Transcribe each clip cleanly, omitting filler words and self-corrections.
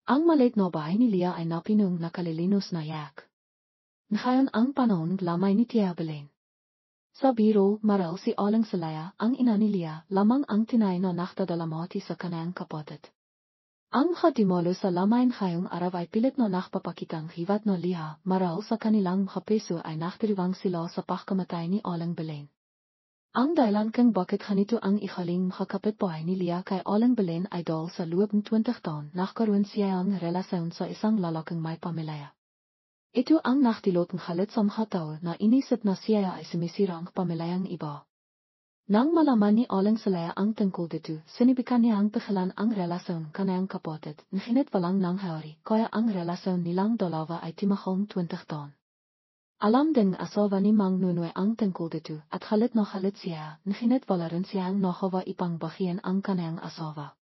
Ang malit no bahay ni Leah ay napinong nakalilinos na yak. Ngayon ang panahon lamay ni Tia Belen. Sa biro, maral si Aling Salaya, ang ina ni Leah, lamang ang tinay no nakdadalamati sa kanayang kapatid. Ang hadimolo sa lamayan ngayong araw ay pilit no nakpapakitang hiwat no Leah, maral sa kanilang kapeso ay nakdiriwang sila sa pagkamatay ni Aling Belen. Ang dahilan kung bakit ganito ang ikaling makakapitbahay ni Leah kay Aling Belen ay dahil sa loob ng 20 taon nagkaroon siya ang relasyon sa isang lalaking may pamilya. Ito ang nakdilot ng halit sa mga tao na inisip na siya ay sumisira ang pamilyang iba. Nang malaman ni Aling Salaya ang tungkol dito, sinibikan niya ang pigilan ang relasyon kanayang kapatid, ngunit walang nangyari, kaya ang relasyon nilang dalawa ay timahong 20 taon. Alam din asawa ni Mang Nunoy ang tungkol dito at halit siya, ngunit wala rin siyang nakawa ipang bahian ang kanayang asawa.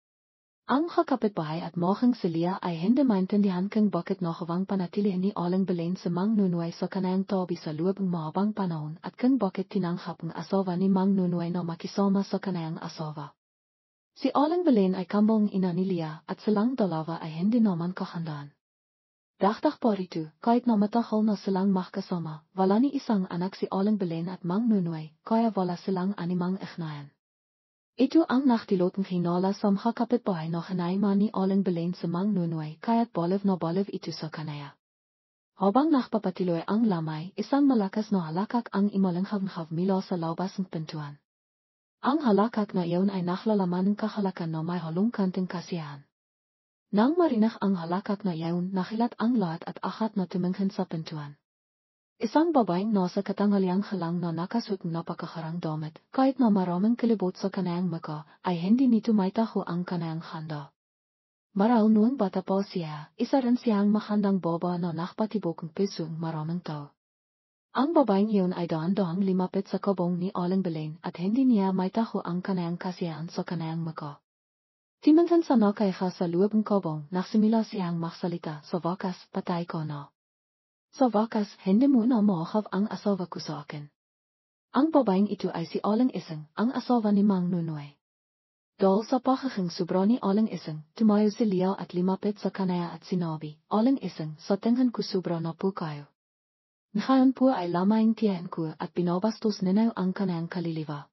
Ang kakapitbahay at mohang si Leah ay hindi maintindihan kung bakit nakawang panatili ni Aling Belen sa Mang Nunoy sa kanayang tabi sa loob ng mahabang panahon at kung bakit tinanghap ang asawa ni Mang Nunoy na makisama sa kanayang asawa. Si Aling Belen ay kambong ina ni Leah at silang dalawa ay hindi naman kahandaan. Dagdag pa rito, kahit na matagal na silang magkasama, wala ni isang anak si Aling Belen at Mang Nunoy, kaya wala silang animang ugnayan. Ito ang nakdilot ng hinala sa mga kapitbahay na kanayman ni Aling Belen sa Mang Nunoy, kaya't boliv ito sa kanaya. Habang nakpapatiloy ang lamay, isang malakas na halakak ang imalanghav mila sa labas ng pintuan. Ang halakak na iyon ay naklalaman ng kahalakan na may halong kanting kasiyahan. Nang marinig ang halakak na iyon, nakilat ang lahat at akat na tumingin sa pintuan. Isang babaeng nasa katanghaliang halang na nakasuot ng napakaharang damit, kahit na maraming kilibot sa kanayang maka, ay hindi nito maitaho ang kanayang handa. Maral noong bata pa siya, isa rin siyang mahandang baba na nakpatibok ng pisong maraming tao. Ang babaeng iyon ay daan-daang limapit sa kabong ni Aling Belen at hindi niya maitaho ang kanayang kasiyahan sa kanayang maka. Timantan sa nakaiha sa loob ng kabong, nagsimula siyang magsalita, sa wakas, patay ko na. Sa wakas, hindi mo na mahakap ang asawa ko sa akin. Ang babaeng ito ay si Aling Isang, ang asawa ni Mang Nunoy. Dahil sa pakakang sobra ni Aling Isang, tumayo si Leah at limapit sa kanaya at sinabi, Aling Isang, sa tingin ko sobra na po kayo. Ngayon po ay lamayang tiyan ko at binabastos ninaw ang kanayang kaliliwa.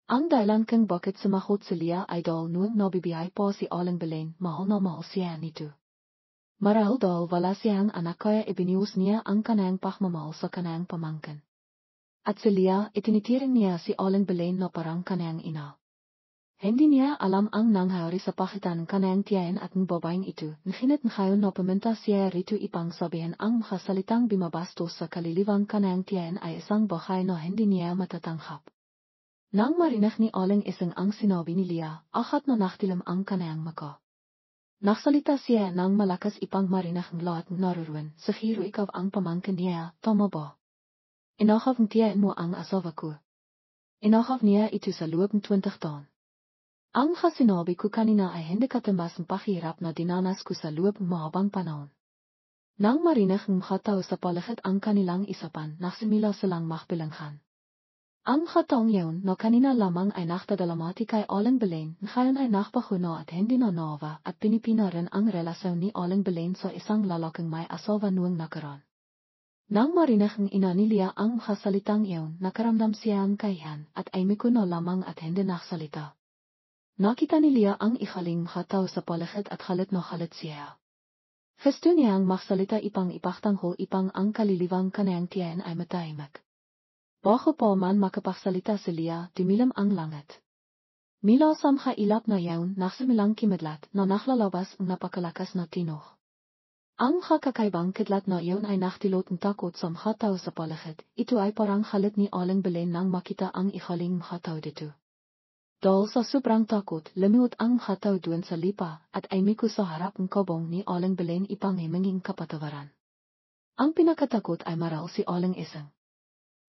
Ang dahilan kung bakit sumakot si Leah ay dahil noong nabibiyay pa si Aling Belen, mahal na mahal siya nito. Marahil dahil wala siyang anak kaya ibinius niya ang kanayang pagmamahal sa kanayang pamangkin. At si Leah, itinitiring niya si Aling Belen na parang kanayang ina. Hindi niya alam ang nangyari sa pagitan ng kanayang tiyain at ng babaeng ito, ngunit ngayon na pumunta siya rito ipang sabihin ang makasalitang bimabastos sa kaliliwang kanayang tiyain ay isang bahay na hindi niya matatanghap. Nang marinig ni Aling Isang ang sinabi ni Leah, akat na naktilam ang kanayang maka. Nagsalita siya nang malakas ipang marinig ng lahat ng naruruan, siguro ikaw ang pamangkin niya, tama ba? Inakaw ng tiyain mo ang asawa ko. Inakaw niya ito sa loob ng 20 taon. Ang sinabi ko kanina ay hindi katumbas ng pahirap na dinanas ko sa loob ng mahabang panahon. Nang marinig ng mga tao sa paligid ang kanilang isapan, nagsimula silang magbilanghan. Ang taong iyon na kanina lamang ay nakdadalamati kay Aling Belen, ngayon ay nakpahuno at hindi na nova at pinipina rin ang relasyon ni Aling Belen sa isang lalaking may asawa noong nakaraan. Nang marinig ng ina ni Leah ang salitang iyon, nakaramdam siya ang kahiyan at ay mikuno lamang at hindi nagsalita. Nakita ni Leah ang ikaling tao sa paligid at halit na halit siya. Gusto niyang magsalita ipang ipaktanghol ipang ang kaliliwang kanayang tiyan ay matahimik. Bago pa man makapagsalita si Leah, dumilim ang langit. Mila sa mga ilap na iyon, nagsimilang kimadlat na naklalabas ang napakalakas na tinoh. Ang kakaibang kidlat na iyon ay nakdilot ng takot sa mga tao sa paligid. Ito ay parang halit ni Aling Belen nang makita ang ikaling mga tao dito. Dahil sa sobrang takot, lumiwat ang mga tao doon sa lipa at ay miko sa harap ng kabong ni Aling Belen ipang himinging kapatawaran. Ang pinakatakot ay maral si Aling Isang.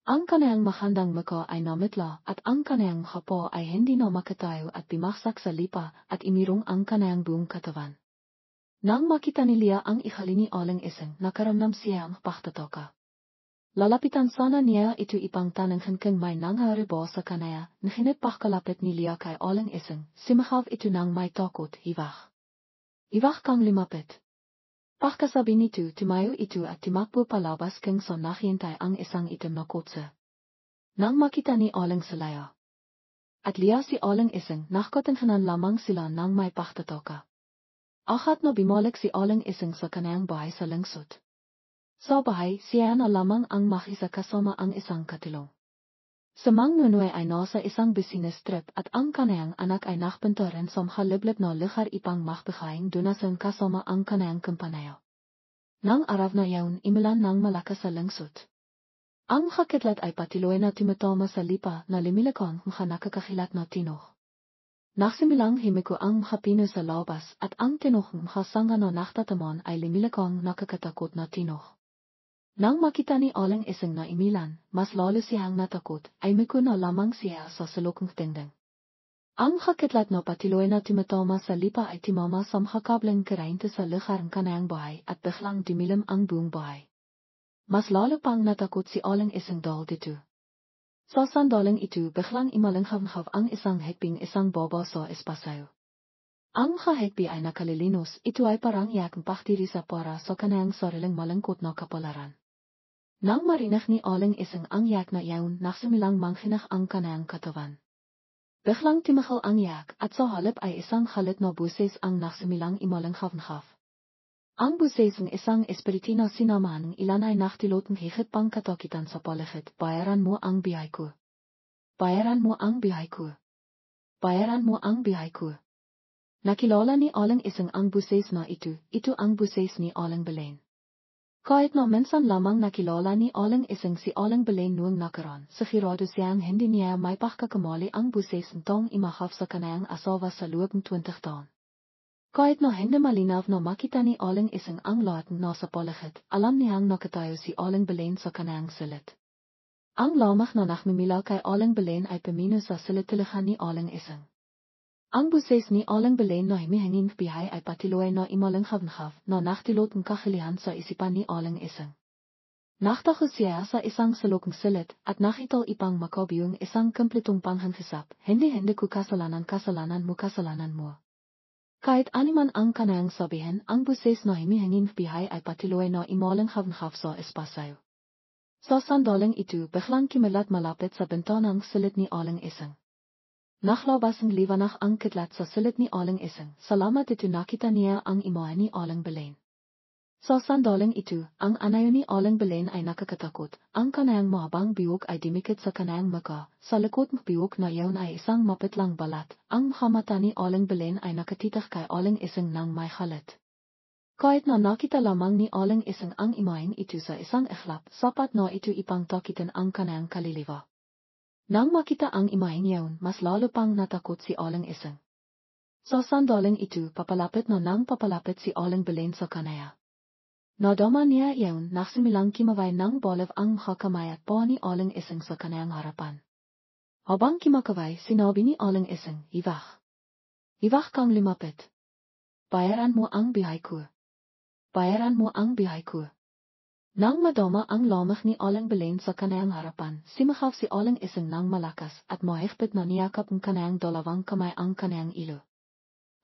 Ang kanayang mahandang maka ay namitla at ang kanayang hapo ay hindi na makatayo at bimaksak sa lipa at imirong ang kanayang buong katawan. Nang makita ni Leah ang ikali ni Aling Isang, nakaramdam siya ang pagtataka. Lalapitan sana niya ito ipang tananghan kung may nangyari ba sa kanaya, ngunit pagkalapit ni Leah kay Aling Isang, simakaw ito nang may takot, hibak. Iwak kang lumapit. Pagkasabi nito, tumayo ito at tumakbo palabas kung saan naghihintay ang isang itim na kotse. Nang makita ni Aling Salaya at Lia si Aling Ising, nagkatinghanan lamang sila nang may pagtataka. Agad na bumalik si Aling Ising sa kanyang bahay sa lungsod. Sa bahay, siya na lamang ang makisa kasama ang isang katulong. Si Mang Nunoy ay nasa isang business trip at ang kanyang anak ay nakpunta rin sa mahaliblib na lugar ipang magbigaying donasan kasama ang kanyang kumpanayo. Nang araw na yaon, imulan ng malakas sa lungsod. Ang makakitlat ay patuloy na tumatama sa lipa na lumilakang mga nakakakilat na tinoh. Nagsimilang himiko ang makapino sa labas at ang tinoh mga sanga na naktataman ay lumilakang nakakatakot na tinoh. Nang makita ni Aling Ising na imilan, mas lalo siyang natakot, ay miko na lamang siya sa salukong tinding. Ang makakitlat na patuloy na tumatama sa lipa ay timama sa makakablang karainte sa lugar ng kanyang bahay at biglang dumilim ang buong bahay. Mas lalo pang natakot si Aling Ising dahil dito. Sa sandaling ito biglang imalanghav ang isang hekbing isang baba sa espasyo. Ang hekbi ay nakalilinos, ito ay parang yakang paktiri sa para sa kanyang sariling malangkot na kapalaran. Nang marinig ni Aling Ising ang yak na yaon, nagsimilang manghinag ang kanyang katawan. Biglang timahal ang yak at sa halip ay isang halit na buses ang nagsimilang imalanghav. Ang buses ng isang espiritu na sinamahan ng ilan ay naktilot ng higit pang katakitan sa paligid. Bayaran mo ang bihay ko. Bayaran mo ang bihay ko. Bayaran mo ang bihay ko. Nakilala ni Aling Ising ang buses na ito ang buses ni Aling Belen. Kahit na minsan lamang nakilala ni Aling Ising si Aling Belen noong nakaraan, sigurado siyang hindi niya may pagkakamali ang buses nitong imahaf sa kanyang asawa sa loob ng 20 taon. Kahit na hindi malinaw na makita ni Aling Ising ang lahat na sa paligid, alam niyang nakatayo si Aling Belen sa kanyang silid. Ang lamang na nakmimilaw kay Aling Belen ay pamino sa silid-tilihan ni Aling Ising. Ang buses ni Aling Belen na himihinging bihay ay patuloy na imalanghav na naktilot ng kakilihan sa isipan ni Aling Ising. Naktaho siya sa isang salokong silid at nakita ipang makabiyong isang kumpletong panghanghasap, hindi ko kasalanan mo. Kahit animan ang kanayang sabihin, ang buses na himihinging bihay ay patuloy na imalanghav sa espasyo. Sa sandaling ito, biglang kimalat malapit sa bentanang silid ni Aling Ising. Naglabas ng liwanag ang kitlat sa silid ni Aling Ising, salamat ito nakita niya ang imahe ni Aling Belen. Sa sandaling ito, ang anayo ni Aling Belen ay nakakatakot, ang kanayang mahabang biyok ay dimikit sa kanayang maka, sa likod ng biyok na iyon ay isang mapitlang balat, ang mata ni Aling Belen ay nakatitak kay Aling Ising ng may halit. Kahit na nakita lamang ni Aling Ising ang imaheng ito sa isang iklap, sapat na ito ipang takitin ang kanayang kaliliwa. Nang makita ang imaheng iyon, mas lalo pang natakot si Aling Ising. Sa sandaling ito, papalapit si Aling Belen sa kanaya. Nadama niya iyon, nagsimilang kimaway ng boliv ang kamay at paa ni Aling Ising sa kanayang harapan. Habang kimakaway, sinabi ni Aling Ising, Iwak kang lumapit. Bayaran mo ang bihay ko. Bayaran mo ang bihay ko. Nang madama ang lamang ni Aling Belen sa kanayang harapan, simakhaw si Aling Ising ng malakas at mahigpit na niyakap ng kanayang dalawang kamay ang kanayang ilo.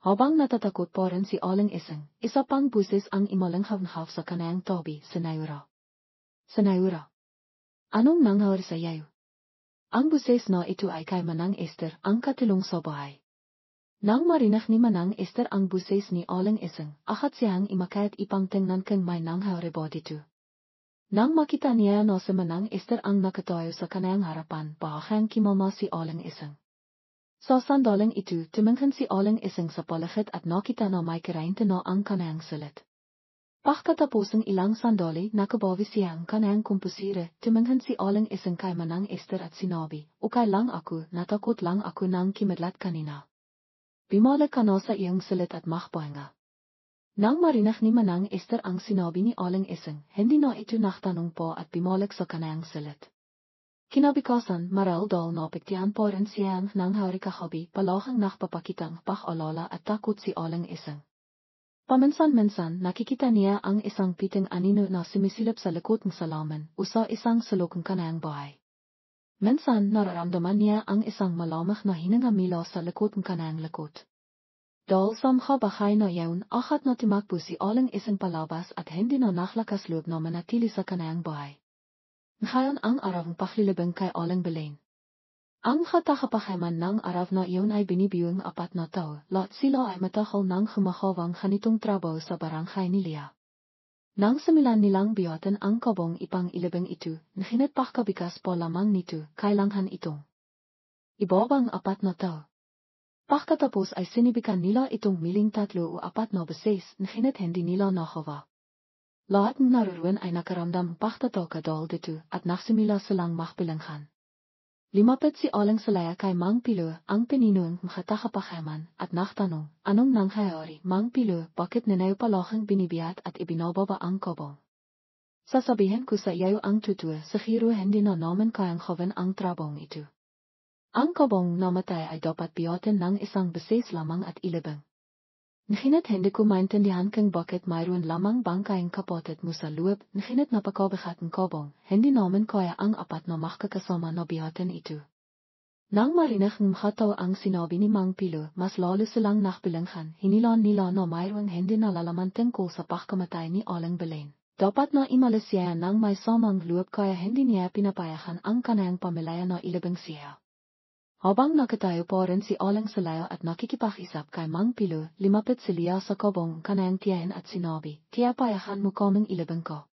Habang natatakot pa rin si Aling Ising, isa pang buses ang imalanghav sa kanayang tabi, Sinayura. Anong nangyari sa iyo? Ang buses na ito ay kay Manang Esther, ang katulong sa bahay. Nang marinig ni Manang Esther ang buses ni Aling Ising, agad siyang imakayat ipang tingnan kung may nangyari ba dito. Nang makita niya na si Manang Esther ang nakatayo sa kanayang harapan, bahang kimama si Aling Ising. Sa sandaling ito, tumingin si Aling Ising sa paligid at nakita na may karainte na ang kanayang silid. Pagkatapos ng ilang sandali, nakabawi siya ang kanayang kumpusire, tumingin si Aling Ising kay Manang Esther at sinabi, okay lang ako, natakot lang ako nang kimadlat kanina. Bumalik ka na sa iyong silid at makpahinga. Nang marinig ni Manang Esther ang sinabi ni Aling Ising, hindi na ito naktanong pa at bumalik sa kanayang silid. Kinabukasan, marahil dahil napiktihan pa rin siyang nangyari kagabi, palahang nakpapakitang pag-alala at takot si Aling Ising. Paminsan-minsan nakikita niya ang isang piting anino na sumisilip sa likod ng salamin o sa isang sulok ng kanayang bahay. Minsan nararamdaman niya ang isang malamig na hininga mula sa likod ng kanayang likod. Dal sam ga bagay na yaun, agat na timakbo si aling isang palabas at hindi na naklakas loob na manatili sa kanayang bahay. Ngayon ang araw ng paglilibing kay aling Belen. Ang katakapakiman ng araw na iyon ay binibiyong 4 na tao, lahat sila ay matahol ng humakawang ganitong trabaho sa barangay ni Leah. Nang similan nilang biyatan ang kabong ipang ilibing ito, nahinat pagkabigas po lamang nito, kailangan itong ibabang 4 na tao. Pagkatapos ay sinibikan nila itong miling 3 o 4 na beses, nahinat hindi nila nakawa. Lahat ng naruruan ay nakaramdam pagkataw kadal dito at naksimila silang makbilanghan. Limapit si aling Salaya kay Mang Pilo, ang pininong makatakapakiman, at naktanong, anong nangyayari, Mang Pilo, bakit ninayo palakang binibiyat at ibinababa ang kabong? Sasabihin ko sa iyo ang totoo, siguro hindi na naman kayang gawin ang trabong ito. Ang kabong namatay ay dapat biyatin ng isang beses lamang at ilibing. Nahinat hindi ko maintindihan kung bakit mayroon lamang bangkayang kapatid mo sa loob, nahinat napakabigat ang kabong, hindi naman kaya ang 4 na makakasama na biyatin ito. Nang marinig ng mga tao ang sinabi ni Mang Pilo, mas lalo silang nakbilanghan, hinilan nila na mayroong hindi nalalaman tungkol sa pagkamatay ni Aling Belen. Dapat na imalis siya ng may samang loob kaya hindi niya pinapayagan ang kanayang pamilya na ilibing siya. Habang nakatayo pa rin si Aling Salaya at nakikipag-isap kay Mang Pilo, limapit si Leah sa kabong kanayang tiyahin at sinabi, Tiya payahan mo kaming ilibing ko.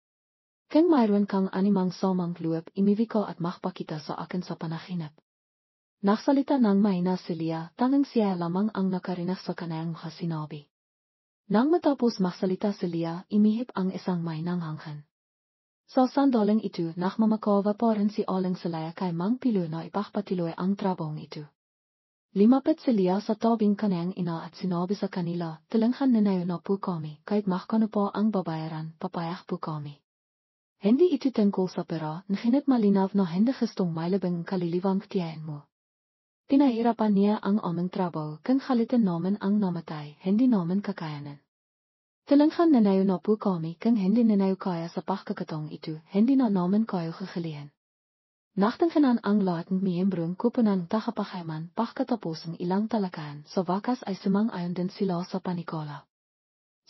Kung mayroon kang animang samang loob, imiwi ko at makpakita sa akin sa panaginip. Naksalita ng mahina si Leah, tanging siya lamang ang nakarinig sa kanayang mga sinabi. Nang matapos maksalita si Leah, imihip ang isang mahinang hangin. Sa sandaling ito, nakmamakawa pa rin si Aling Salaya kay Mang Pilo na ipagpatuloy ang trabong ito. Limapit si Leah sa tabing kanayang ina at sinabi sa kanila, talanghan ninayo na po kami, kahit makano po ang babayaran, papayag po kami. Hindi ito tungkol sa pera, nahinat malinaw na hindi gustong mailibing ang kaliliwang tiyahin mo. Pinahirapan niya ang aming trabaho, kung halitin namin ang namatay, hindi namin kakayanan. Talanghan ninayo na po kami kung hindi ninayo kaya sa pagkakataong ito, hindi na naman kayo gagalihan. Nachtanghanan ang lahat ng miyembrong kupunan takapakiman pagkatapos ng ilang talakaan, sa wakas ay sumang-ayon din sila sa panikola.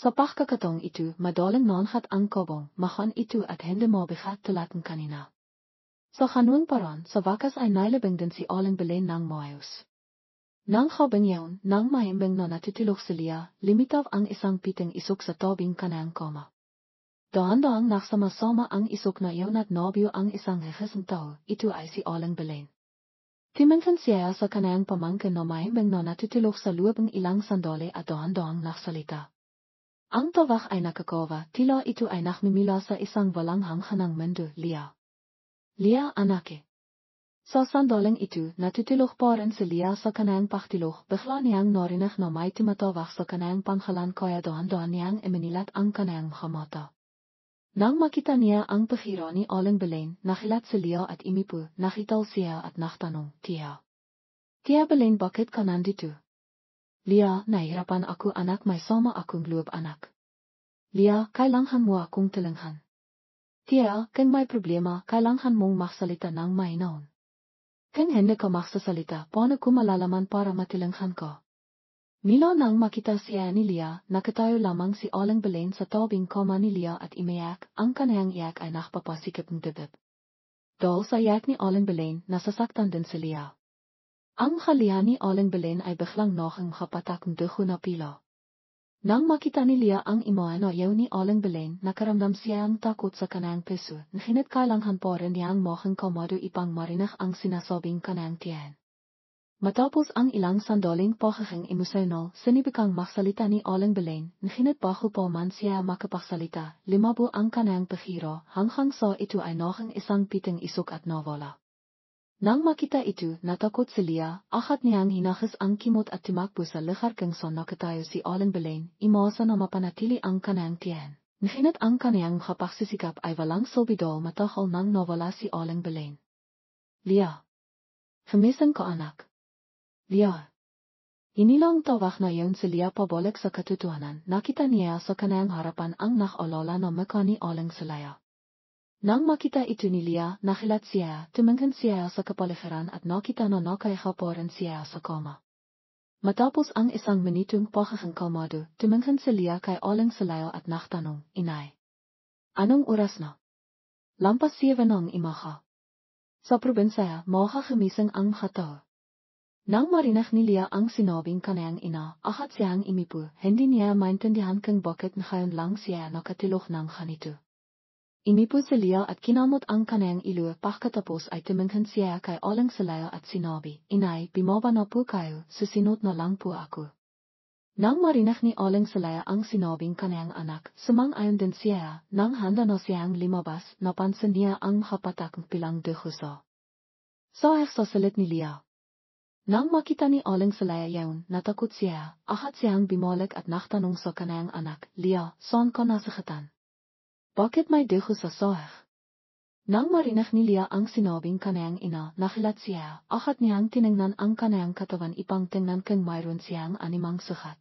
Sa pagkakataong ito, madaling nangat ang kabong, mahan ito at hindi mabigat tulad ng kanina. Sa kanuang paraan, sa wakas ay nailibing din si Aling Belen ng maayos. Nang habang yaon, nang mahimbing na natutulog si Leah, limitaw ang isang piting isok sa tabing kanayang kama. Daan-daang nagsama-sama ang isok na iyon at nabyo ang isang hihisang tao, ito ay si Aling Belen. Timinghan siya sa kanayang pamangkin na mahimbing na natutulog sa loob ng ilang sandali at daan-daang naksalita. Ang tawag ay nakakawa, tila ito ay nakmimila sa isang walang hangganang mundo, Leah. Leah, anake. Sa sandaling ito, natutulog pa rin si Leah sa kanayang pagtulog, bigla niyang narinig na may tumatawag sa kanayang panghalan kaya dahan-dahan niyang iminilat ang kanayang mga mata. Nang makita niya ang paghira ni Aling Belen, nakilat si Leah at imipo, nakital siya at naktanong, Tiya. Tiya Belen, bakit ka nandito? Leah, nahihirapan ako anak, may sama akong loob anak. Leah, kailangan mo akong talanghan. Tiya, kung may problema, kailangan mong maksalita ng mahinaon. Kung hindi ka maksasalita, paano ko malalaman para matilanghan ka? Nila nang makita siya ni Leah, nakatayo lamang si Aling Belen sa tabing kama ni Leah at imayak, ang kanayang iyak ay nakpapasikip ng dibdib. Dahil sa iyak ni Aling Belen, nasasaktan din si Leah. Ang halihan ni Aling Belen ay biglang nakang kapatak ng dugo na pila. Nang makita ni Leah ang imahe na iyaw ni Aling Belen, nakaramdam siya ang takot sa kanayang puso, nahinat kailangan pa rin niyang makang kamado ipang marinig ang sinasabing kanayang tiyan. Matapos ang ilang sandaling pagiging emosyonal, sinibikang maksalita ni Aling Belen, nahinat bago pa man siya makapagsalita, limabo ang kanayang paghira, hanggang sa ito ay nakang isang piting isok at nawala. Nang makita ito, natakot si Leah, akat niyang hinahas ang kimot at tumakbo sa lugar kung saan nakatayo si Aling Belen, imasa na mapanatili ang kanayang tiyan. Nahinat ang kanayang kapagsisikap ay walang sobidol matahol nang nawala si Aling Belen. Leah. Hamisan ka anak. Leah. Inilang tawag na yun si Leah pabalik sa katotohanan, nakita niya sa kanayang harapan ang nakalala na mukha ni Aling Salaya. Nang makita ito ni Leah, nakilat siya, tumingin siya sa kapaligiran at nakita na nakahiga pa rin siya sa kama. Matapos ang isang minitong paghagang kalmado, tumingin si Leah kay Aling Salaya at nagtanong, Inay. Anong oras na? Lampas 7 ng imaha. Sa probinsya, makakamising ang mga tao. Nang marinig ni Leah ang sinabing kaniyang ina, ahat siyang imipo, hindi niya maintindihan kung bakit ngayon lang siya nakatilok ng ganito. Imipo si Leah at kinamot ang kaniyang ilo pagkatapos ay tumingin siya kay Aling Salaya at sinabi, Inay, bumaba na po kayo, susunod na lang po ako. Nang marinig ni Aling Salaya ang sinabing kaniyang anak, sumang-ayon din siya, nang handa na siyang limabas, napansin niya ang hapatakang pilang dugusa. Sa sasalit ni Leah. Nang makita ni Aling Salaya yaon, natakot siya, ahat siyang bumalik at nagtanong sa kaniyang anak, Leah, saan ka nasaktan? Bakit may dugo sa sahig? Nang marinig ni Leah ang sinabing kaniyang ina, nakilat siya, ahat niyang tiningnan ang kaniyang katawan ipang tingnan kung mayroon siyang animang sugat.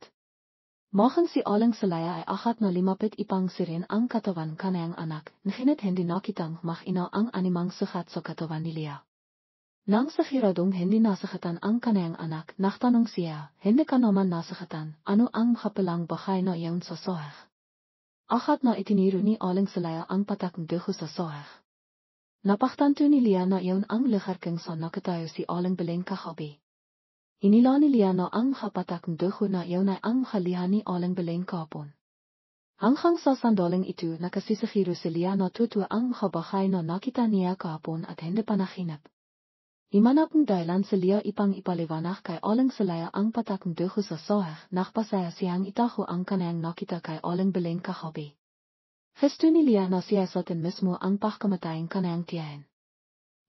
Mahang si Aling Salaya ay ahat na limapit ipang sirin ang katawan kaniyang anak, ngunit hindi nakitang makina ang animang sugat sa katawan ni Leah. Nang sakiradong hindi nasakatan ang kaniyang anak, nagtanong siya, hindi ka naman nasakatan, ano ang makapalang bahay na iyon sa sahig? Ahat na itiniro ni Aling Salaya ang patakang dugo sa sahig. Napaktanto ni Leah na iyon ang lugar kung saan nakatayo si Aling Belen kagabi. Inila ni Leah na ang patakang dugo na iyon ay ang halihan ni Aling Belen kahapon. Hanggang sa sandaling ito nakasisihiro si Leah na totoo ang bahay na nakita niya kahapon at hindi pa nahinap. Imanap ng dahilan si Leah ipang ipaliwanag kay Aling Salaya ang patakang dugo sa sahig, nakpasaya siyang itaho ang kaniyang nakita kay Aling Belen kagabi. Gusto ni Leah na siyasatin mismo ang pagkamatayang kaniyang tiyahin.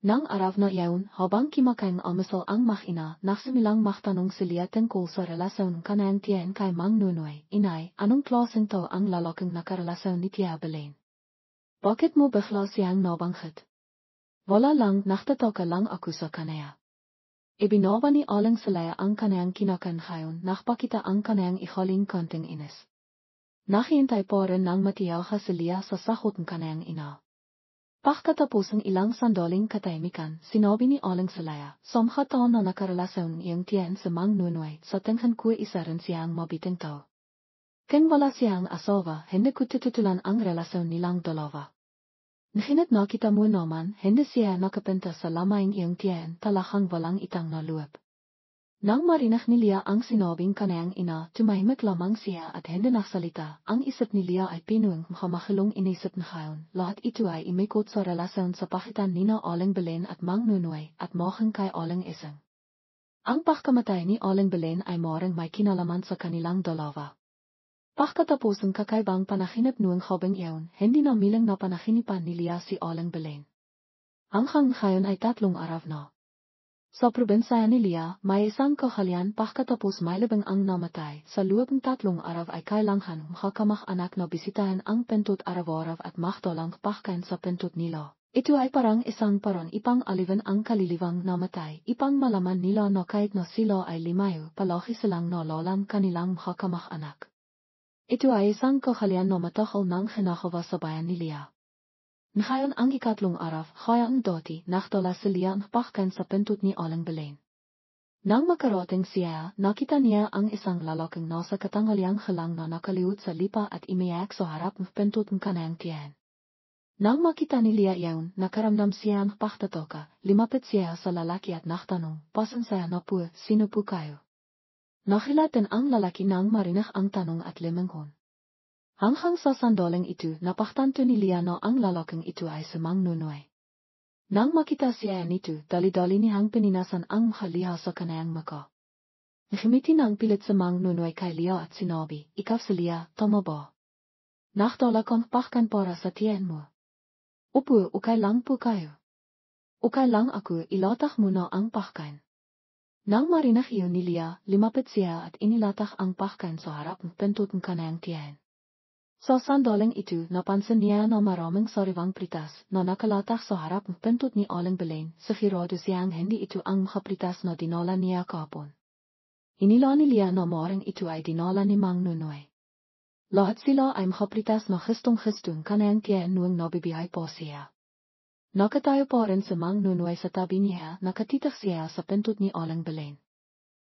Nang araw na iyon, habang kimakain almusal ang makina, nagsimilang magtanong si Leah tungkol sa relasyon kaniyang tiyahin kay Mang Nunoy, Inay, anong klaseng tao ang lalaking nakarelasyon ni Tia Belen? Bakit mo bigla siyang nabanggit? Wala lang, nagtataka lang ako sa kaniya. Ibinaba ni Aling Salaya ang kaniyang kinakain ngayon, nakpakita ang kaniyang ihaling konting inis. Nakihintay pa rin ng matiyaw si Leah sa sagot ng kaniyang ina. Pagkatapos ng ilang sandaling katahimikan, sinabi ni Aling Salaya, Samha taon na nakarelasyon iyong tiyan sa Mang Nunoy, sa tingin ko isa rin siyang mabiting tao. Kung wala siyang asawa, hindi ko tututulan ang relasyon nilang dalawa. Ngunit nakita mo naman, hindi siya nakapenta sa lamaing iyong tiyan, talakang walang itang naluwap. Nang marinig ni Leah ang sinabing kaniyang ina, tumahimik lamang siya at hindi nagsalita. Ang isip ni Leah ay pinuwing makamahilong inisip na ngayon. Lahat ito ay imikot sa relasyon sa pagitan nina Aling Belen at Mang Nunoy at mahang kay Aling Isang. Ang pagkamatay ni Aling Belen ay maaaring may kinalaman sa kanilang dalawa. Pagkatapos ng kakaibang panahinip noong habang iyon, hindi na milang na panahinipan ni Leah si Aling Belen. Hanggang ngayon ay 3 araw na. Sa probinsya ni Leah, may isang kahalian pagkatapos may labing ang namatay. Sa loob ng 3 araw ay kailangan makakamag-anak na bisitahin ang pintot araw-araw at magdalang pagkain sa pintot nila. Ito ay parang isang parang ipang aliwan ang kaliliwang namatay. Ipang malaman nila na kahit na sila ay limayo, palagi silang nalalan kanilang makakamag-anak. Ito ay isang kahalian na matagal nang hinakawa sa bayan ni Leah. Ngayon ang 4 araw, kaya ang dati, nakdala si Leah ang pagkain sa pintot ni Aling Belen. Nang makarating siya, nakita niya ang isang lalaking nasa katanghaliang halang na nakaliwat sa lipa at imiyak sa harap ng pintot ng kaniyang tiyan. Nang makita ni Leah iyon, nakaramdam siya ng pagtataka, limapit siya sa lalaki at nagtanong, Pasensya na po, sino po kayo? Nakilatin ang lalaki nang marinig ang tanong at limanghon. Hanggang sa sandaling ito, napaktanto ni Leah na ang lalaking ito ay si Mang Nunoy. Nang makita siya nito, dali-dali niyang pininasan ang haliha sa kaniyang maka. Nakimiti ng pilit si Mang Nunoy kay Leah at sinabi, Ikaw si Leah, tama ba? Nakdala kang pagkain para sa tiyan mo. Upo, ukay lang po kayo. Ukay lang ako, ilatak mo na ang pagkain. Nang marinig iyon ni Leah, limapit siya at inilatak ang pagkain sa harap ng pintot ng kaniyang tiyan. Sa sandaling ito, napansin niya na maraming sariwang pritas na nakalatak sa harap ng pintot ni Aling Belen, sigurado siyang hindi ito ang makapritas na dinala niya kahapon. Inila ni Leah na maaaring ito ay dinala ni Mang Nunoy. Lahat sila ay makapritas na histong-histong kaniyang tiyan noong nabibihay po siya. Nakatayo pa rin si Mang Nunoy sa tabi niya, nakatitak siya sa pintot ni Aling Belen.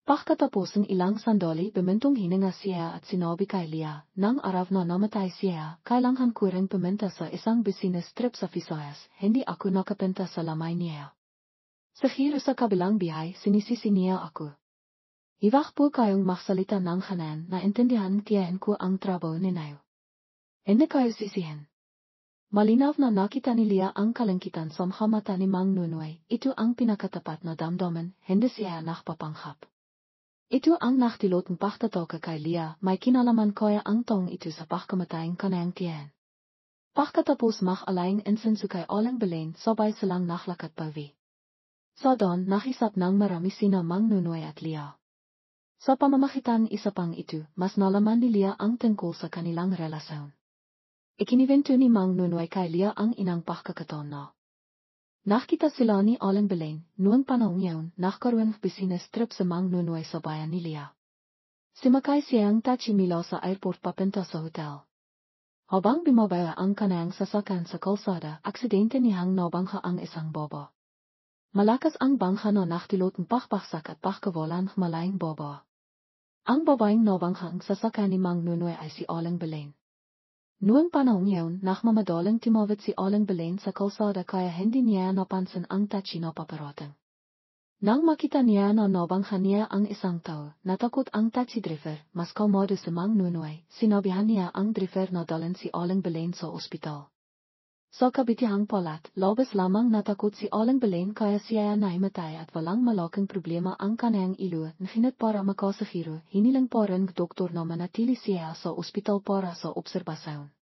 Pagkatapos ng ilang sandali bemintong hininga siya at sinabi kay Leah, nang araw na namatay siya, kailangan ko ring pumunta sa isang business trip sa Visayas, hindi ako nakapunta sa lamay niya. Sa hiro sa kabilang biyahe sinisisi niya ako. Iwag po kayong magsalita ng hanan na intindihan tiyahin ko ang trabaho ninyo. Hindi kayo sisihin. Malinaw na nakita ni Leah ang kalangkitan sa mga mata ni Mang Nunoy, ito ang pinakatapat na damdamin, hindi siya nakpapanghap. Ito ang nakdilot ng pagtatoka kay Leah, may kinalaman kaya ang tong ito sa pagkamatayang kanayang tiyan. Pagkatapos mag-alayng insenso kay Aling Belen, sabay silang naklakat pavi. Sa doon, nakisap ng marami sina Mang Nunoy at Leah. Sa pamamagitan isa pang ito, mas nalaman ni Leah ang tungkol sa kanilang relasyon. Ikinibento ni Mang Nunoy kay Leah ang inang pagkakataon na. Nakita sila ni Aling Belen, noong panahon yun, nagkaroon ng business trip sa Mang Nunoy sa bayan ni Leah. Sumakay siyang taxi mula sa airport papunta sa hotel. Habang bumabaya ang kanayang sasakyan sa kalsada, aksidente niyang nabangha ang isang baba. Malakas ang bangha na nakdilot ng pakbaksak at pagkawalan ng malayang baba. Ang babaeng nabangha ang sasakyan ni Mang Nunoy ay si Aling Belen. Noong panahon yun, nakmamadaling tumawid si Aling Belen sa kalsada kaya hindi niya napansin ang taxi na paparating. Nang makita niya na nabangha niya ang isang tao, natakot ang taxi driver, mas kalmado si Mang Nunoy, sinabihan niya ang driver na dalhin si Aling Belen sa ospital. Sa kabitihang palat, labas lamang natakot si Aling Belen kaya siya naimatay at walang malaking problema ang kanayang ilo, nahinat para makasahiro, hinilang pa rin doktor na manatili siya sa ospital para sa obserbasyon.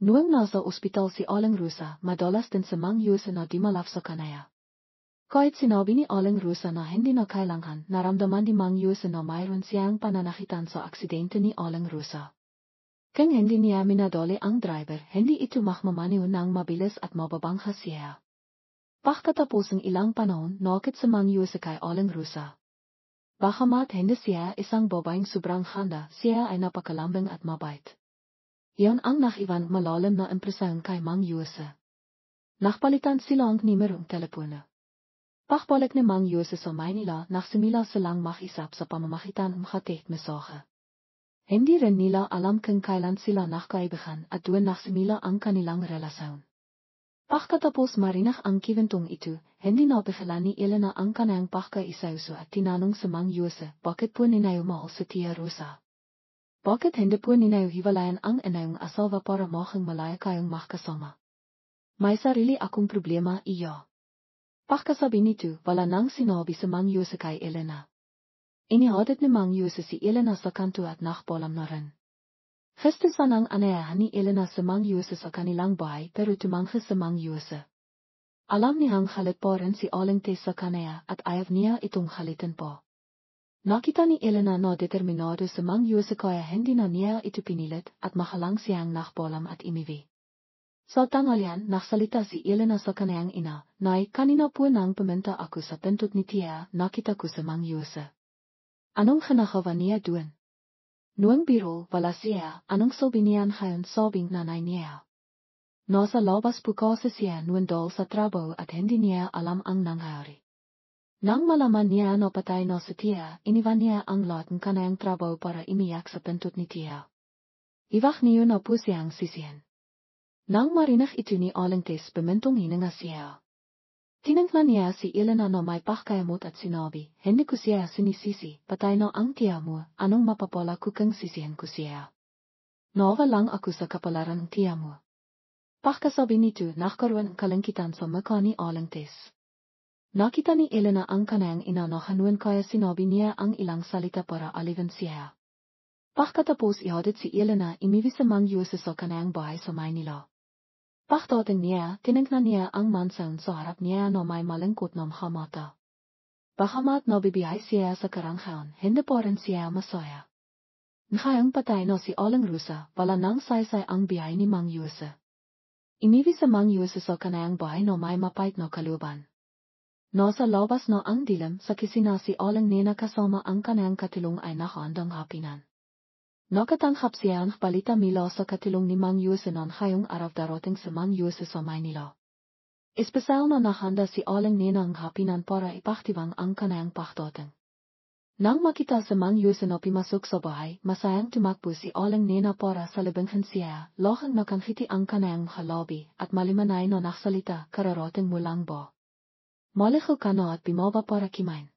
Noong nasa ospital si Aling Rosa, madalas din si Mang Yuse na dimalaf sa kanaya. Kahit sinabi ni Aling Rosa na hindi na kailangan, naramdaman ni Mang Yuse na mayroon siyang pananakitan sa aksidente ni Aling Rosa. Kung hindi niya minadali ang driver, hindi ito makmamaniw ng mabilis at mababangha siya. Pagkatapos ng ilang panahon, nakit si Mang Yuse kay Aling Rosa. Bagamat hindi siya isang babaeng sobrang handa, siya ay napakalambing at mabait. Iyon ang nakiwan malalim na impresyon kay Mang Yuse. Nakpalitan sila ang nimerong telepono. Pagbalik ni Mang Yuse sa Maynila, nagsimula silang makisap sa pamamagitan ng mga mensahe. Hindi rin nila alam kung kailan sila nakaibigan at doon nagsimula ang kanilang relasyon. Pagkatapos marinig ang kiventong ito, hindi napakala ni Elena ang kanayang pagkaisauso at tinanong sa Mang Yuse, bakit po ninayo mahal si Tia Rosa? Bakit hindi po ninayo hiwalayan ang inayong asawa para makang malaya kayong magkasama? May sarili akong problema iyo. Pagkasabi nito, wala nang sinabi sa Mang Yuse kay Elena. Inihatid ni Mang Yuse si Elena sa kanto at nakpalam na rin. Gusto sanang anayahan ni Elena sa Mang Yuse sa kanilang bahay pero tumanggi sa Mang Yuse. Alam niyang halit pa rin si Aling Tess sa kanaya at ayaw niya itong halitin po. Nakita ni Elena na determinado sa Mang Yuse kaya hindi na niya ito pinilit at makalang siyang nakpalam at imiwi. Sa tanghalian, nagsalita si Elena sa kanayang ina, Nay, kanina po nang pumunta ako sa pintot ni Tia, nakita ko sa Mang Yuse. Anong ginagawa niya doon? Noong biro, wala siya, anong sabi niya ngayon sabing nanay niya? Nasa labas po kasi siya noon dahil sa trabaho at hindi niya alam ang nangyari. Nang malaman niya na patay na si Tia, iniwan niya ang lahat ng kanayang trabaho para imiyak sa pintot ni Tia. Iwak niyo na po siyang sisihin. Nang marinig ito ni Aling Tess, bumintong hininga siya. Tinangnan niya si Elena na may pakayamot at sinabi, hindi ko siya sinisisi, patay na ang tiya mo, anong mapapala ko kung sisihin ko siya? Nawa lang ako sa kapalaran ng tiya mo. Pagkasabi nito, nagkaroon ng kalangkitan sa mukha ni Aling Tess. Nakita ni Elena ang kanayang ina na hanuan kaya sinabi niya ang ilang salita para alivin siya. Pagkatapos ihatid si Elena imiwi sa Mang Yuse sa kanayang bahay sa Maynila. Pagdating niya, tinignan niya ang mansyon sa harap niya na may malungkot na mga mata. Bagamat nabibiyahe siya sa karanghan, hindi pa rin siya masaya. Ngayong patay na si Aling Rosa, wala nang saysay ang biyahe ni Mang Yuse. Imiwi sa Mang Yuse sa kanayang bahay na may mapait na kalooban. Nasa labas na ang dilim sa kisina si Aling Nena kasama ang kanayang katilong ay nakaandang hapinan. Nakatanghap siya ang balita mula sa katilong ni Mang Yuse na ngayong araw darating sa Mang Yuse sa Maynila. Espesyal na nahanda si Aling Nena ang hapinan para ipaktiwang ang kanayang pagdating. Nang makita sa mang Yose na pimasok sa bahay, masayang tumakbo si Aling Nena para sa libingan siya, lohang nakangiti ang kanayang halabi, at malimanay na naksalita, kararating mo lang ba? Malikho ka na at bimaba para kimain.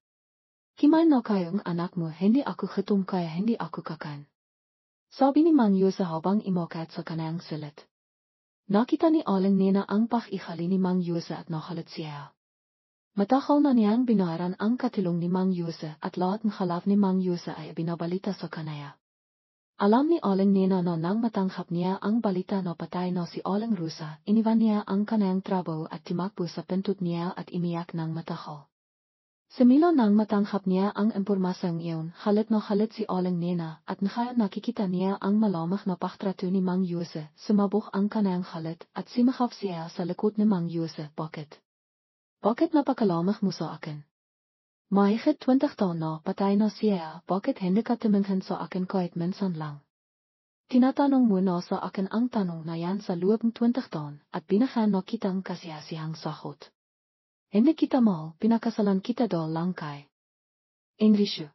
Kimain na kayong anak mo, hindi ako gutom kaya hindi ako kakan. Sabi ni Mang Yose habang imokat sa kanayang silit. Nakita ni Aling Nena ang pakikali ni Mang Yose at nakalit siya. Matagal na niyang binayaran ang katilong ni Mang Yose at lahat ng halaf ni Mang Yose ay binabalita sa kanaya. Alam ni Aling Nena na nang matanghap niya ang balita na patay na si Aling Rusa, iniwan niya ang kanayang trabaho at tumakbo sa pintot niya at imiyak ng matagal. Simula nang matanghap niya ang impormasyong iyon, halit na halit si Aling Nena at nakaya nakikita niya ang malamang na paktrato ni Mang Yose, sumabog ang kanayang halit at simakap siya sa likod ni Mang Yose. Bakit napakalamang mo sa akin? Mahigit 20 taon na patay na siya, bakit hindi ka tumingin sa akin kahit minsan lang? Tinatanong mo na sa akin ang tanong na yan sa loob ng 20 taon at binigyan na kitang kasiyasihang sagot. Hindi kita mahal, pinakasalan kita dahil lang kay Enrique.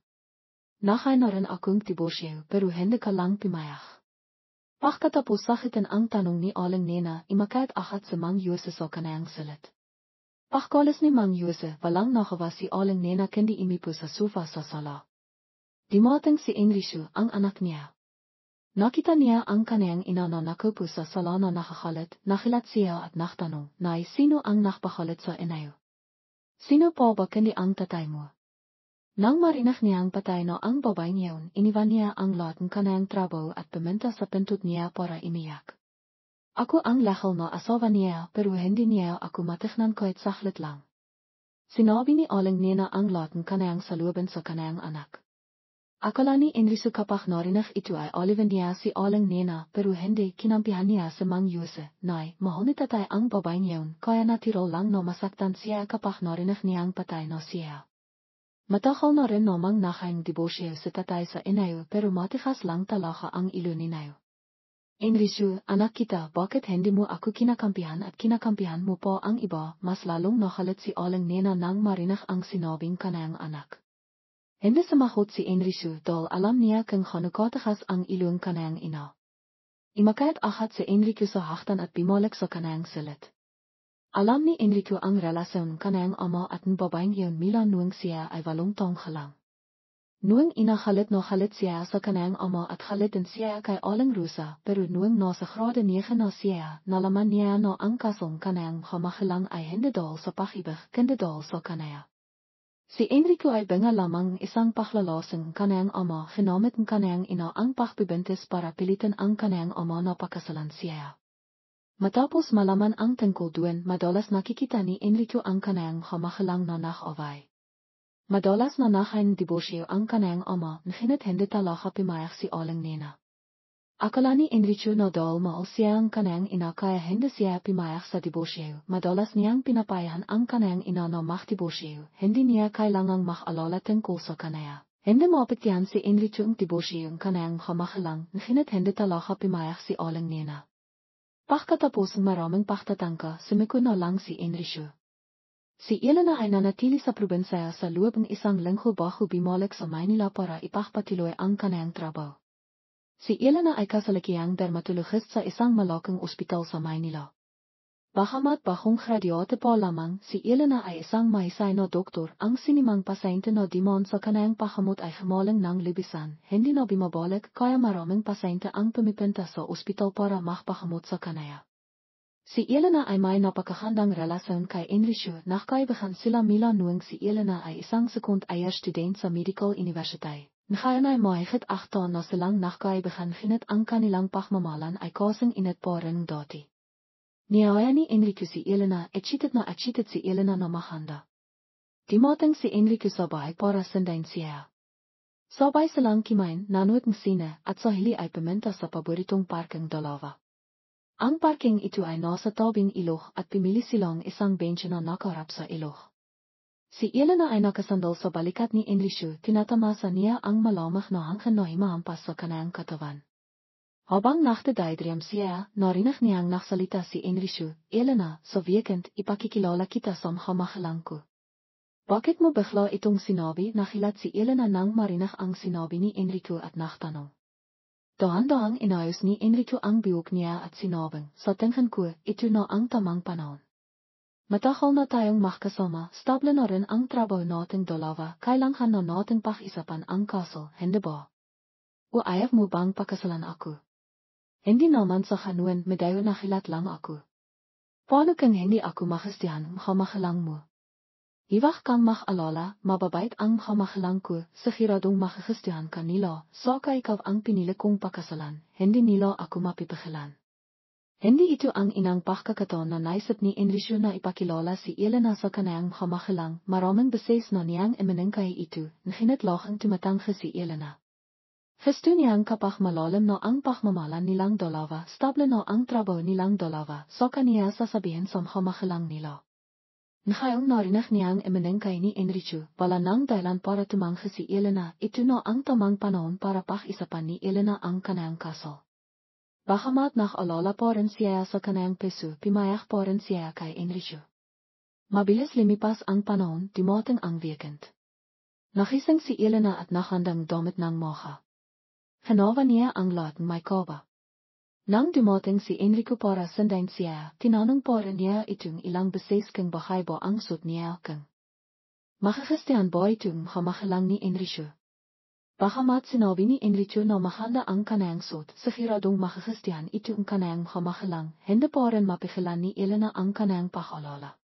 Nakay na rin akong diborsyo pero hindi ka lang pimayak. Pagkatapos sakitin ang tanong ni Aling Nena, imakait ahat sa Mang Yose sa kanayang silit. Pagkalis ni Mang Yose, walang nakawa si Aling Nena kundi imipo sa sofa sa sala. Dumating si Enrique, ang anak niya. Nakita niya ang kanayang ina na nakupo sa sala na nakakalit, nakilat siya at naktanong, Nay, sino ang nakpakalit sa inayo? Sino pa ba kundi ang tatay mo? Nang marinig niyang patay na ang babae niyon, iniwan niya ang lahat ng kanayang trabaho at pumunta sa pintot niya para imiyak. Ako ang lahal na asawa niya pero hindi niya ako matignan kahit saglit lang. Sinabi ni Aling Nena ang lahat ng kanayang salubin sa kanayang anak. Akala ni Enrique kapag narinig ito ay alipin niya si Aling Nena pero hindi kinampihan niya si Mang Yose. Nay, mahal ni tatay ang babae niyon kaya natiro lang na masaktan siya kapag narinig niyang patay na siya. Matagal na rin namang nakayang diborsyo si tatay sa inayo pero matigas lang talaga ang ilo ni Nayo. Enrique, anak kita, bakit hindi mo ako kinakampihan at kinakampihan mo pa ang iba, mas lalong nakalit si Aling Nena nang marinig ang sinabing kanayang anak. Hindi sumagot si Enrique dahil alam niya kung hanukatakas ang ilong kanayang ina. Imakait ahat si Enrique sa haktan at bimalik sa kanayang silit. Alam ni Enrique ang relasyon kanayang ama at ng babaeng iyon mila nuwang siya ay 8 taong halang. Nuwang ina halit na halit siya sa kanayang ama at halit din siya kay Aling Rusa, pero nuwang nasa grade 9 na siya, nalaman niya na ang kasong kanayang hamahilang ay hindi dahil sa pakibig, kundi dahil sa kanaya. Si Enrique ay binga lamang isang paklalasing kanayang ama, ginamit ng kanayang ina ang pakbibintis para pilitin ang kanayang ama na pakasalan siya. Matapos malaman ang tungkol doon, madalas nakikita ni Enrique ang kanayang hamahilang na nakaway. Madalas na nakain diborsyo ang kanayang ama, ngunit hindi talaga pimayak si Aling Nena. Akala ni Enrique na dahil mahal siya ang kanayang ina kaya hindi siya pimayak sa diborsyo, madalas niyang pinapayahan ang kanayang ina na makdiborsyo, hindi niya kailangang makalala tungkol sa kanaya. Hindi maapektuhan si Enrique ang diborsyo ang kanayang hamahilang, ngunit hindi talaga pimayak si Aling Nena. Pagkatapos ng maraming pagtatangka, sumiko na lang si Enrique. Si Elena ay nanatili sa probinsya sa loob ng isang linggo bago bumalik sa Maynila para ipagpatuloy ang kanayang trabaho. Si Elena ay kasalukuyang dermatologist sa isang malaking ospital sa Maynila. Bagamat bagong graduate pa lamang, si Elena ay isang mahusay na doktor. Ang sinimang pasyente na dimon sa kanayang pagamot ay humaling ng lubisan, hindi na bumabalik kaya maraming pasyente ang pumipinta sa ospital para magpagamot sa kanaya. Si Elena ay may napakahandang relasyon kay Enrique, nakaibahan sila mila nuwang si Elena ay isang second-year student sa Medical University. Ngayon ay mahigit 8 taon na silang nakaibahan ngunit ang kanilang pagmamahalan ay kasing init pa rin dati. Niyaya ni Enrique si Elena, echitit si Elena na mahanda. Dumating si Enrique sa bahay para sundayin siya. Sabay silang kimain, nanood ng sine, at sa hili ay pumunta sa paboritong parking dalawa. Ang parking ito ay nasa tabing ilog at pumili silang isang bench na nakaharap sa ilog. Si Elena ay nakasandal sa balikat ni Enrique, tinatamasa niya ang malamang na hanggang na himahampas sa kanayang katawan. Habang nakdadaydream siya, narinig niyang naksalita si Enrique, Elena, sa weekend ipakikilala kita sa hamahilang ko. Bakit mo bigla itong sinabi na hilat si Elena nang marinig ang sinabi ni Enrico at nagtanong. Dahan-dahang inayos ni Enrico ang bihok niya at sinabing, sa tingin ko, ito na ang tamang panahon. Matagal na tayong magkasama, stable na rin ang trabaho nating dalawa, kailangan na nating pag-isapan ang kaso, hindi ba? O ayaw mo bang pakasalan ako? Hindi naman sa kanuan, medayo na hilat lang ako. Paano kung hindi ako makastihan, makamahalang mo? Iwag kang mag-alala, mababait ang makamahalang ko, siguradong makakastihan ka nila, saka ikaw ang pinili kong pakasalan, hindi nila ako mapipigilan. Hindi ito ang inang pagkakataon na naisip ni Enrico na ipakilala si Elena sa kanayang makamahalang, maraming beses na niyang iminingkay ito, ngunit laging tumatanggi si Elena. Gusto niyang kapag malalim na ang pagmamahalan nilang dalawa, stable na ang trabaho nilang dalawa, saka niya sasabihin sa makamahalang nila. Ngayong narinig niyang iminingkay ni Enrico, wala nang dahilan para tumanggi si Elena, ito na ang tamang panahon para pag-isapan ni Elena ang kanayang kaso. Bagamat nag-alala pa rin siya sa kanayang puso, pumayag pa rin siya kay Enrico. Mabilis lumipas ang panahon, dumating ang weekend. Nagising si Elena at nakhandang damit ng mocha. Hinawa niya ang lahat ng may kaba. Nang dumating si Enrico para sundayin siya, tinanong pa rin niya itong ilang beses kung bahay ba ang suot niya kung makakastihan ba itong makamahalang ni Enrico. Bagamat sinabi ni Enrico na mahanda ang kanayang suot, siguradong makakastihan itong kanayang makamahalang, hindi pa rin mapigilan ni Elena ang kanayang pag-alala.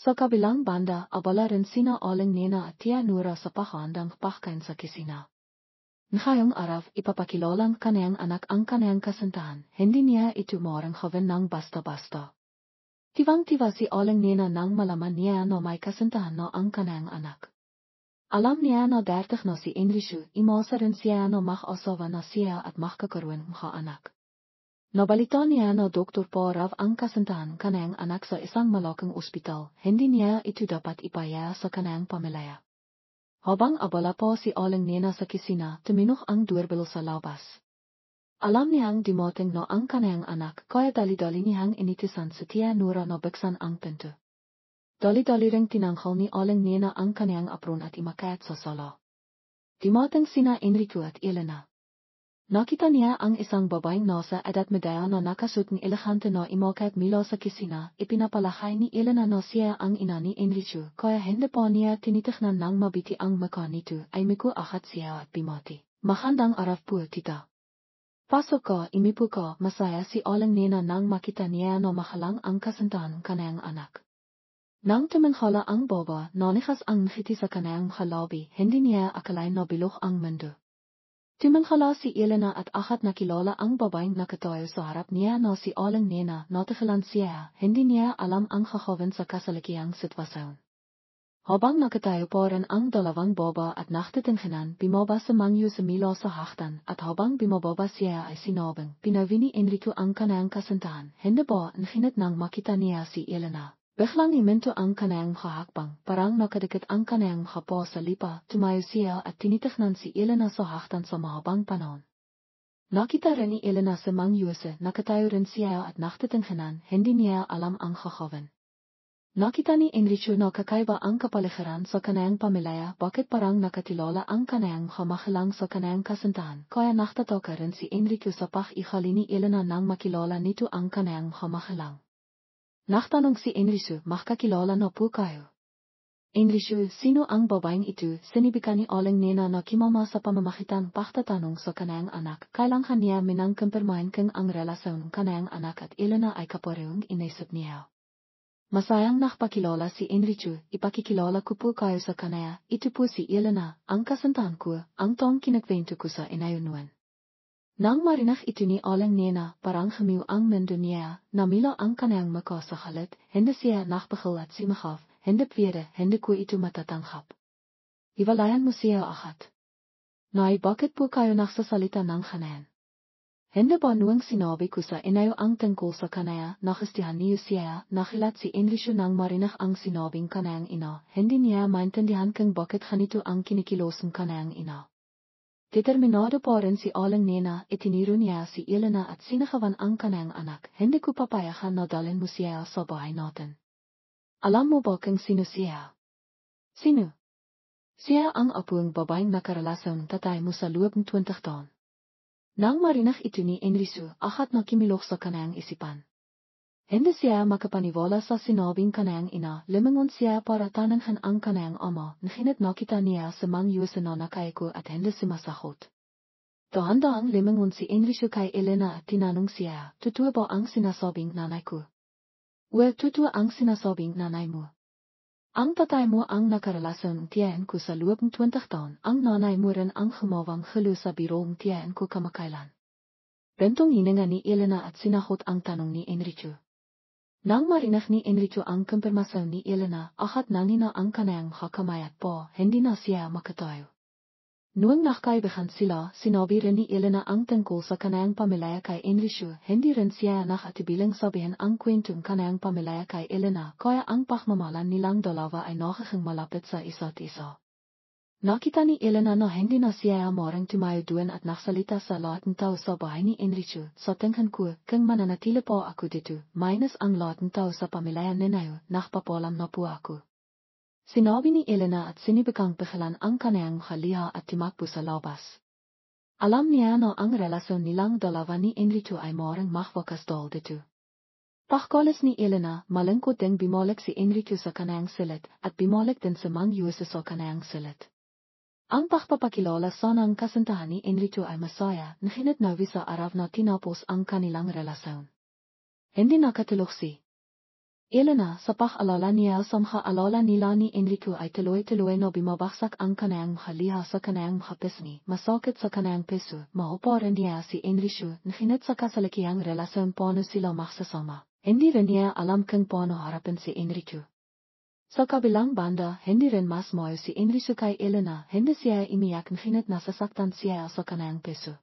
Sa kabilang banda, abala rin sina Aling Nena at Tia Nora sa paghandang pagkain sa kusina. Ngayong araw, ipapakilalang kanayang anak ang kanayang kasintahan, hindi niya ito maaaring gawin ng basta-basta. Tiwang-tiwa si Aling Nena nang malaman niya na may kasintahan na ang kanayang anak. Alam niya na 30 na si Enrico, imasa rin siya na mag-asawa na siya at magkakaroon ng anak. Nabalita niya na doktor pa raw ang kasintahan kanayang anak sa isang malaking ospital, hindi niya ito dapat ipaya sa kanayang pamilya. Habang abala pa si Aling Nena sa kusina, tuminok ang doorbell sa labas. Alam niyang dumating na ang kanayang anak, kaya dali-dali niyang initisan sa Tia Nora na buksan ang pinto. Dali-dali ring tinanggal ni Aling Nena ang kanayang apron at imakayat sa sala. Dumating sina Enrico at Elena. Nakita niya ang isang babaeng nasa edad medaya na nakasuot ng elegante na imakayat mula sa kusina, ipinapalakay ni Elena na siya ang ina ni Enrico, kaya hindi pa niya tinitignan ng mabiti ang mukha nito, ay miku akat siya at bimati. Magandang araw po, tita. Pasok ka, imipo ka, masaya si Aling Nena nang makita niya na mahalang ang kasintahan kanayang anak. Nang tumingala ang baba, nanikas ang ngiti sa kanayang halabi, hindi niya akalain na bilog ang mundo. Tumingala si Elena at akat nakilala ang babaeng nakatayo sa harap niya na si Aling Nena, natigilan siya, hindi niya alam ang gagawin sa kasalukuyang sitwasyon. Habang nakatayo pa rin ang dalawang baba at nagtitingnan, bumaba si Mangyo sa mila sa haktan, at habang bumababa siya ay sinabing, pinawi ni Enrico ang kanayang kasintahan, hindi ba ngunit nang makita niya si Elena. Biglang iminto ang kanayang hakbang, parang nakadikit ang kanayang hapa sa lipa, tumayo siya at tinitignan si Elena sa haktan sa mahabang panahon. Nakita rin ni Elena si Mang Yuse, nakatayo rin siya at nagtitingnan, hindi niya alam ang gagawin. Nakita ni Enrico na kakaiba ang kapaligiran sa kanayang pamilya, bakit parang nakatilala ang kanayang kamahalang sa kanayang kasintahan, kaya nagtataka rin si Enrico sa pag-ihali ni Elena nang makilala nito ang kanayang kamahalang. Nagtanong si Enrico, makakilala na po kayo. Enrico, sino ang babaeng ito? Sinibikan ni Aling Nena na kimama sa pamamagitan pagtatanong sa kanayang anak, kailangan niya minangkumpirmahin kung ang relasyon kanayang anak at Elena ay kaparehong inisip niya. Masayang nakpakilala si Enrico, ipakikilala ko po kayo sa kanaya, ito po si Elena, ang kasintahan ko, ang tong kinakwento ko sa inayunuan. Nang marinig ito ni Aling Nena, parang humiw ang mundo niya, namila ang kanayang mukha sa halit, hindi siya nakbagil at simahaf, hindi pwede, hindi ko ito matatanggap. Iwalayan mo siya agad. Nay, bakit po kayo nagsasalita ng kanayan? Hindi ba nuwang sinabi ko sa inayo ang tungkol sa kanaya, nagustuhan niyo siya, nakilat si Enrico nang marinig ang sinabing kanayang ina, hindi niya maintindihan kung bakit ganito ang kinikilosong kanayang ina. Determinado pa rin si Aling Nena, itiniro niya si Elena at sinakawan ang kanayang anak, hindi ko papayagan na dalhin mo siya sa bahay natin. Alam mo ba kung sino siya? Sinu. Siya ang apuang babaeng nakarelason tatay mo sa loob ng 20 taon. Nang marinig ito ni Enrico, akat na kimilok sa kanayang isipan. Hindi siya makapaniwala sa sinabing kanayang ina, limangon siya para tananghan ang kanayang ama, nahinat nakita niya sa mga yusa na nakayako at hindi sumasahot. Dahan-dahang limangon si Enrico kay Elena at tinanong siya, totoo ba ang sinasabing nanay ko? Well, totoo ang sinasabing nanay mo. Ang tatay mo ang nakarelasyon tiyan ko sa loob ng 20 taon, ang nanay mo rin ang humawang halo sa birong tiyan ko kamakailan. Bentong hininga ni Elena at sinahot ang tanong ni Enrico. Nang marinig ni Enrico ang kumpirmasyon ni Elena, akat nangina ang kanayang hakamayat po, hindi na siya makatayo. Noong nakaibigan sila, sinabi rin ni Elena ang tungkol sa kanayang pamilya kay Enrico, hindi rin siya nakatibilang sabihin ang kwentong kanayang pamilya kay Elena, kaya ang pakmamalan nilang dalawa ay nakakang malapit sa isa't isa. Nakita ni Elena na hindi na siya morang tumayo doon at naksalita sa lahat ng tao sa bahay ni Enrico, sa tingin ko, kung mananatili po ako dito, minus ang lahat ng tao sa pamilya ninayo, nakpapalam na po ako. Sinabi ni Elena at sinibikang pikilan ang kanayang haliha at tumakbo sa labas. Alam niya na ang relasyon nilang dalawa ni Enrico ay morang mahwakas dahil dito. Pagkalas ni Elena, malungkot ding bumalik si Enrico sa kanayang silid at bumalik din sa mga yusa sa kanayang silid. Ang pagpapakilala sa ng kasintahan ni Enrico ay masaya, nahinat na sa araw na tinapos ang kanilang relasyon. Hindi nakatulog si Elena, sa pag-alala niya sa alala nila ni Enrico ay tuloy-tuloy na bumabagsak ang kanayang haliha sa kanayang pisngi, masakit sa kanayang piso, mauparan niya si Enrico, nahinat sa kasalukuyang relasyon paano sila magsasama. Hindi rin niya alam kung paano harapin si Enrico. Sa kabilang banda, hindi rin mas mayo si Enrico kay Elena, hindi siya imiyak nahinat nasasaktan siya sa kanayang piso.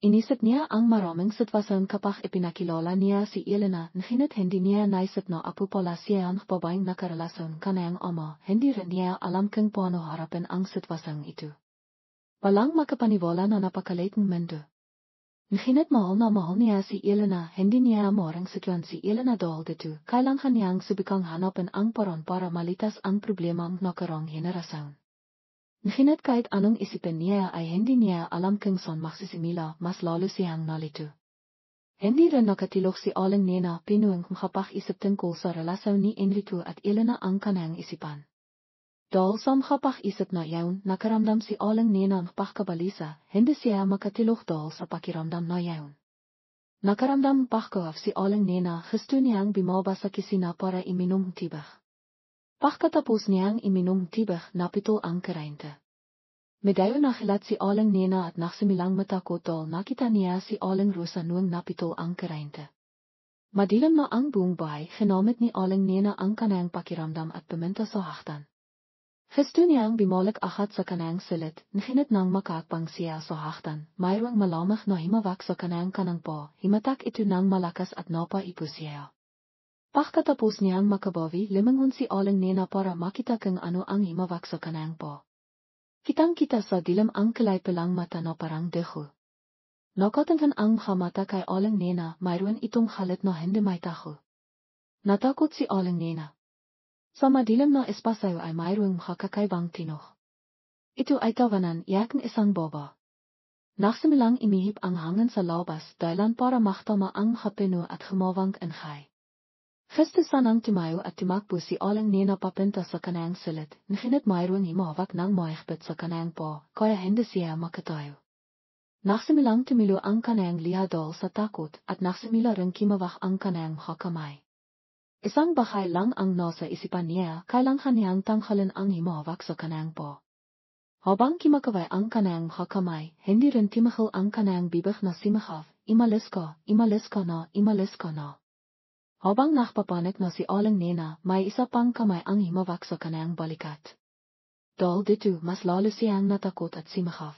Inisip niya ang maraming sitwasyon kapag ipinakilala niya si Elena, nahinat hindi niya naisip na apo pala siya ang babaeng nakarelasyon kanayang ama, hindi rin niya alam kung paano harapin ang sitwasyon ito. Walang makapaniwala na napakalit ng mundo. Nahinat mahal na mahal niya si Elena, hindi niya morang sikyan si Elena dahil dito, kailangan niyang subikang hanapin ang paraan para malitas ang problema ng nakarang henerasyon. Nahinat kahit anong isipin niya ay hindi niya alam kung saan magsisimula, mas lalo siyang nalito. Hindi rin nakatilok si Aling Nena pinuwang makapag-isip tungkol sa relasyon ni Enrico at Elena ang kanayang isipan. Dahil sa makapag-isip na yawn, nakaramdam si Aling Nena ng pagkabalisa, hindi siya makatilok dahil sa pakiramdam na yawn. Nakaramdam pagkawaf si Aling Nena, gusto niyang bumaba sa kisina para iminom tibak. Pagkatapos niyang iminom tibak, napito ang karente. Medayo nakilat si Aling Nena at naksimilang matakot dahil nakita niya si Aling Rosa noong napito ang karente. Madilim na ang buong bahay, hinamit ni Aling Nena ang kanayang pakiramdam at pumunta sa haktan. Gusto niyang bumalik akat sa kanayang silid, nahinat nang makakpang siya sa haktan, mayroong malamang na himawak sa kanayang kanang po, himatak ito ng malakas at napaipo siya. Pagkatapos niyang makabawi, limangon si Aling Nena para makita kung ano ang himawak sa kanayang po. Kitang-kita sa dilim ang kilay palang mata na parang deho. Nakatangkan ang mata kay Aling Nena, mayroon itong halit na hindi may taho. Natakot si Aling Nena. Sa madilim na espasyo ay mayroong makakaibang tinoh. Ito ay tawanan, yak ng isang boba. Naksimilang imihip ang hangin sa labas, dahilan para maktama ang hapino at humawang anhay. Gusto sanang tumayo at tumakbo si Aling Nena papunta sa kanayang silid, nahinat mayroong himawak ng maihpit sa kanayang po, kaya hindi siya makatayo. Naksimilang tumilo ang kanayang lihadol sa takot at naksimila rin kimawak ang kanayang hakamay. Isang bahay lang ang nasa isipan niya, kailangan niyang tanghalin ang himawak sa kanayang po. Habang kimakaway ang kanayang hakamay, hindi rin timahal ang kanayang bibig na simahav, imalis ka na, imalis ka na. Habang nakpapanik na si Aling Nena, may isa pang kamay ang himawak sa kanayang balikat. Dahil dito, mas lalo siyang natakot at simahav.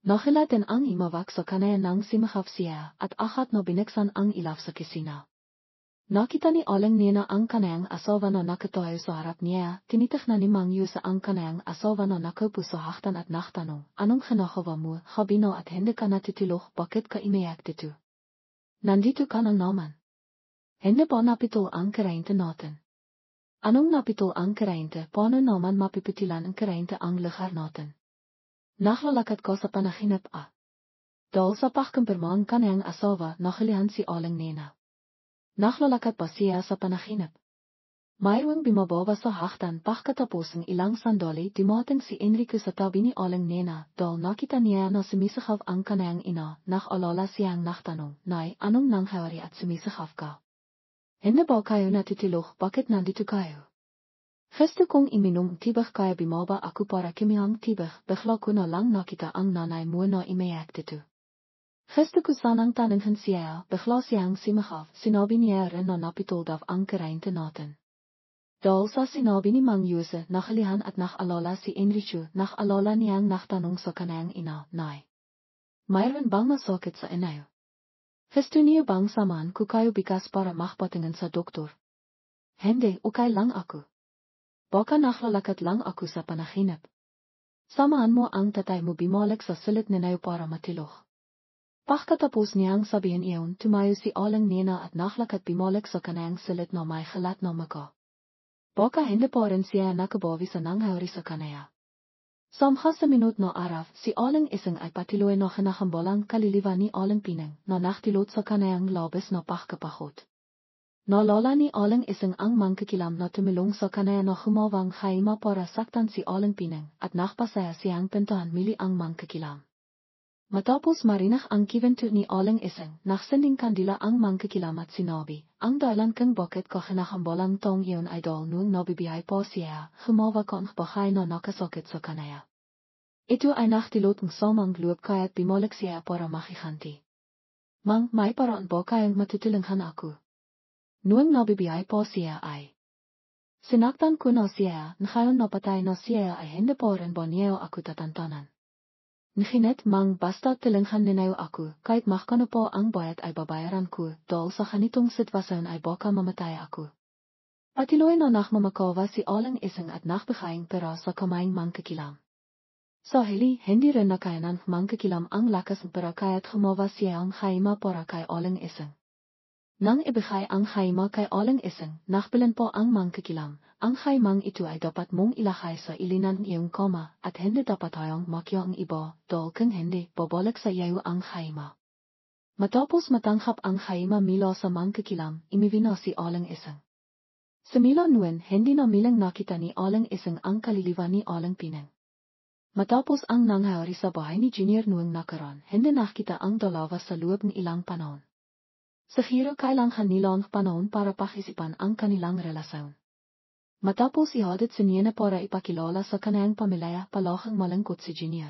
Nakila din ang himawak sa kanayang nang simahav siya, at akat na bineksan ang ilaw sa kisina. Nakita ni Aling Nena ang kanayang asawa na nakatayo sa harap niya, tinitik na ni Mang Yu sa ang kanayang asawa na nakaupo sa haktan at naktanong, anong kinakawa mo, habino at hindi ka natutulog, bakit ka imiyak dito? Nandito ka na naman. Hindi ba napito ang karente natin? Anong napitol ang karainte, paano naman mapipitilan ang karainte ang lugar natin? Naglalakat ko sa panaginip Dahil sa pakkampermaan kaniyang asawa, nakalihan si Aling Nena. Naglalakat pa siya sa panaginip. Mayroong bumababa sa hakdan pagkatapos ng ilang sandali dumating si Enrique sa tabi ni Aling Nena dahil nakita niya na sumisakaf ang kaniyang ina. Nakalala siyang nagtanong, Nay, anong nangyari at sumisakaf ka? Hindi ba kayo natutulog, bakit nandito kayo? Gusto kong iminom tibig kaya bumaba ako para kumihang tibig, bigla ko na lang nakita ang nanay mo na imayak dito. Gusto ko sanang tanungin siya, bigla siyang sumakaf, sinabi niya rin na napitol daw ang karainte natin. Dahil sa sinabi ni Mang Jose, nakalihan at nakalala si Enrique, nakalala niyang nagtanong sa kaniyang ina, Nay, mayroon bang masakit sa inyo? Gusto niyo bang saman ko kayo bigas para makpatingin sa doktor? Hindi, okay lang ako. Baka naglalakat lang ako sa panaginip. Samahan mo ang tatay mo bumalik sa silid ninyo para matulog. Pagkatapos niyang sabihin iyon, tumayo si Aling Nena at naglakad bumalik sa kaniyang silid na may khalat na muka. Baka hindi pa rin siya nakabawi sa nangyari sa kaniya. Samha sa minut na araw, si Aling Ising ay patuloy na kinakambalang kaliliwa ni Aling Pinang na naktilot sa kaniyang labis na pagkapahot. Naalala ni Aling Ising ang mangkikilam na tumulong sa kaniya na humawang khaima para saktan si Aling Pinang at nakpasaya siyang pintahan mili ang mangkikilam. Matapos marinig ang kiwento ni Aling Ising, nagsinding kandila ang mangkikilam at sinabi, ang dahilan kung bakit ka kinakambalang tong iyon ay dahil nung nabibihay po siya, humawa ka ang bahay na nakasakit sa kanaya. Ito ay naktilot ng samang loob kaya't bumalik siya para makikanti. Mang, may paraan ba kayang matutulungan ako? Nung nabibihay po siya ay sinaktan ko na siya, ngayon napatay na siya ay hindi po rin ba niya ako tatantanan. Ngunit mang basta tulungan ninyo ako, kahit makano po ang bayad ay babayaran ko, dahil sa ganitong sitwasyon ay baka mamatay ako. Patuloy na nakmamakawa si Aling Ising at nakbigayang pera sa kamayang mangkikilam. Sa hili, hindi rin nakayanan mangkikilam ang lakas ng pera kaya't humawa siya ang khaima para kay Aling Ising. Nang ibigay ang khaima kay Aling Ising, nakbilin po ang mangkikilam. Ang khaimang ito ay dapat mong ilakay sa ilinan ng iyong kama at hindi dapat hayang makya ang iba, dahil kung hindi, babalik sa iyo ang khaima. Matapos matanghap ang khaima mila sa mangkikilam, imivina si Aling Ising. Sa mila nuwan, hindi na milang nakita ni Aling Ising ang kaliliwa ni Aling Pinang. Matapos ang nangyari sa bahay ni Junior noong nakaraan, hindi nakita ang dalawa sa loob ng ilang panahon. Siguro kailangan nila ang panahon para pakisipan ang kanilang relasyon. Matapos ihatid si Nena para ipakilala sa kaniyang pamilya, palakang malungkot si Junior.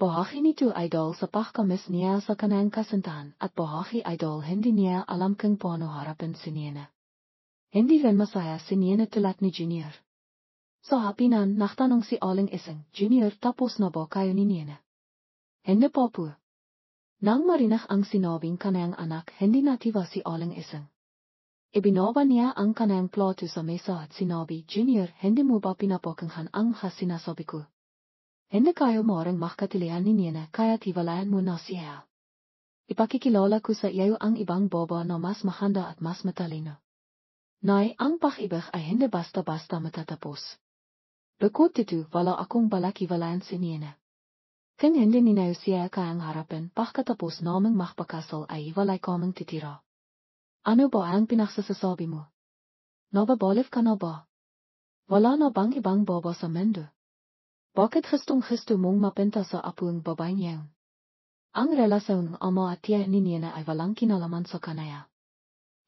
Bahagi nito ay dahil sa pagkamis niya sa kaniyang kasintahan at bahagi ay dahil hindi niya alam kung paano harapin si Nena. Hindi rin masaya si Nena tulad ni Junior. Sa hapinan, nagtanong si Aling Ising, Junior, tapos na ba kayo ni Nena? Hindi pa po. Nang marinig ang sinabing kaniyang anak, hindi natiwa si Aling Ising. Ibinaba niya ang kaniyang plato sa mesa at sinabi, Junior, hindi mo ba pinapakinggan ang sinasabi ko? Hindi kayo maaaring makatilihan ni Nena kaya't hiwalayan mo na siya. Ipakikilala ko sa iyo ang ibang baba na mas mahanda at mas matalino. Nay, ang pag-ibig ay hindi basta-basta matatapos. Bukod dito, wala akong balak hiwalayan si Nena. Kung hindi ninyo siya kayang harapin, pagkatapos namang makpakasal ay hiwalay kaming titira. Ano ba ang pinagsasasabi mo? Nababalif ka na ba? Wala na bang ibang baba sa mundo? Bakit gustong-gusto mong mapinta sa apuang babaeng yan? Ang relasyon ng ama at tiya ni Nena ay walang kinalaman sa kanaya.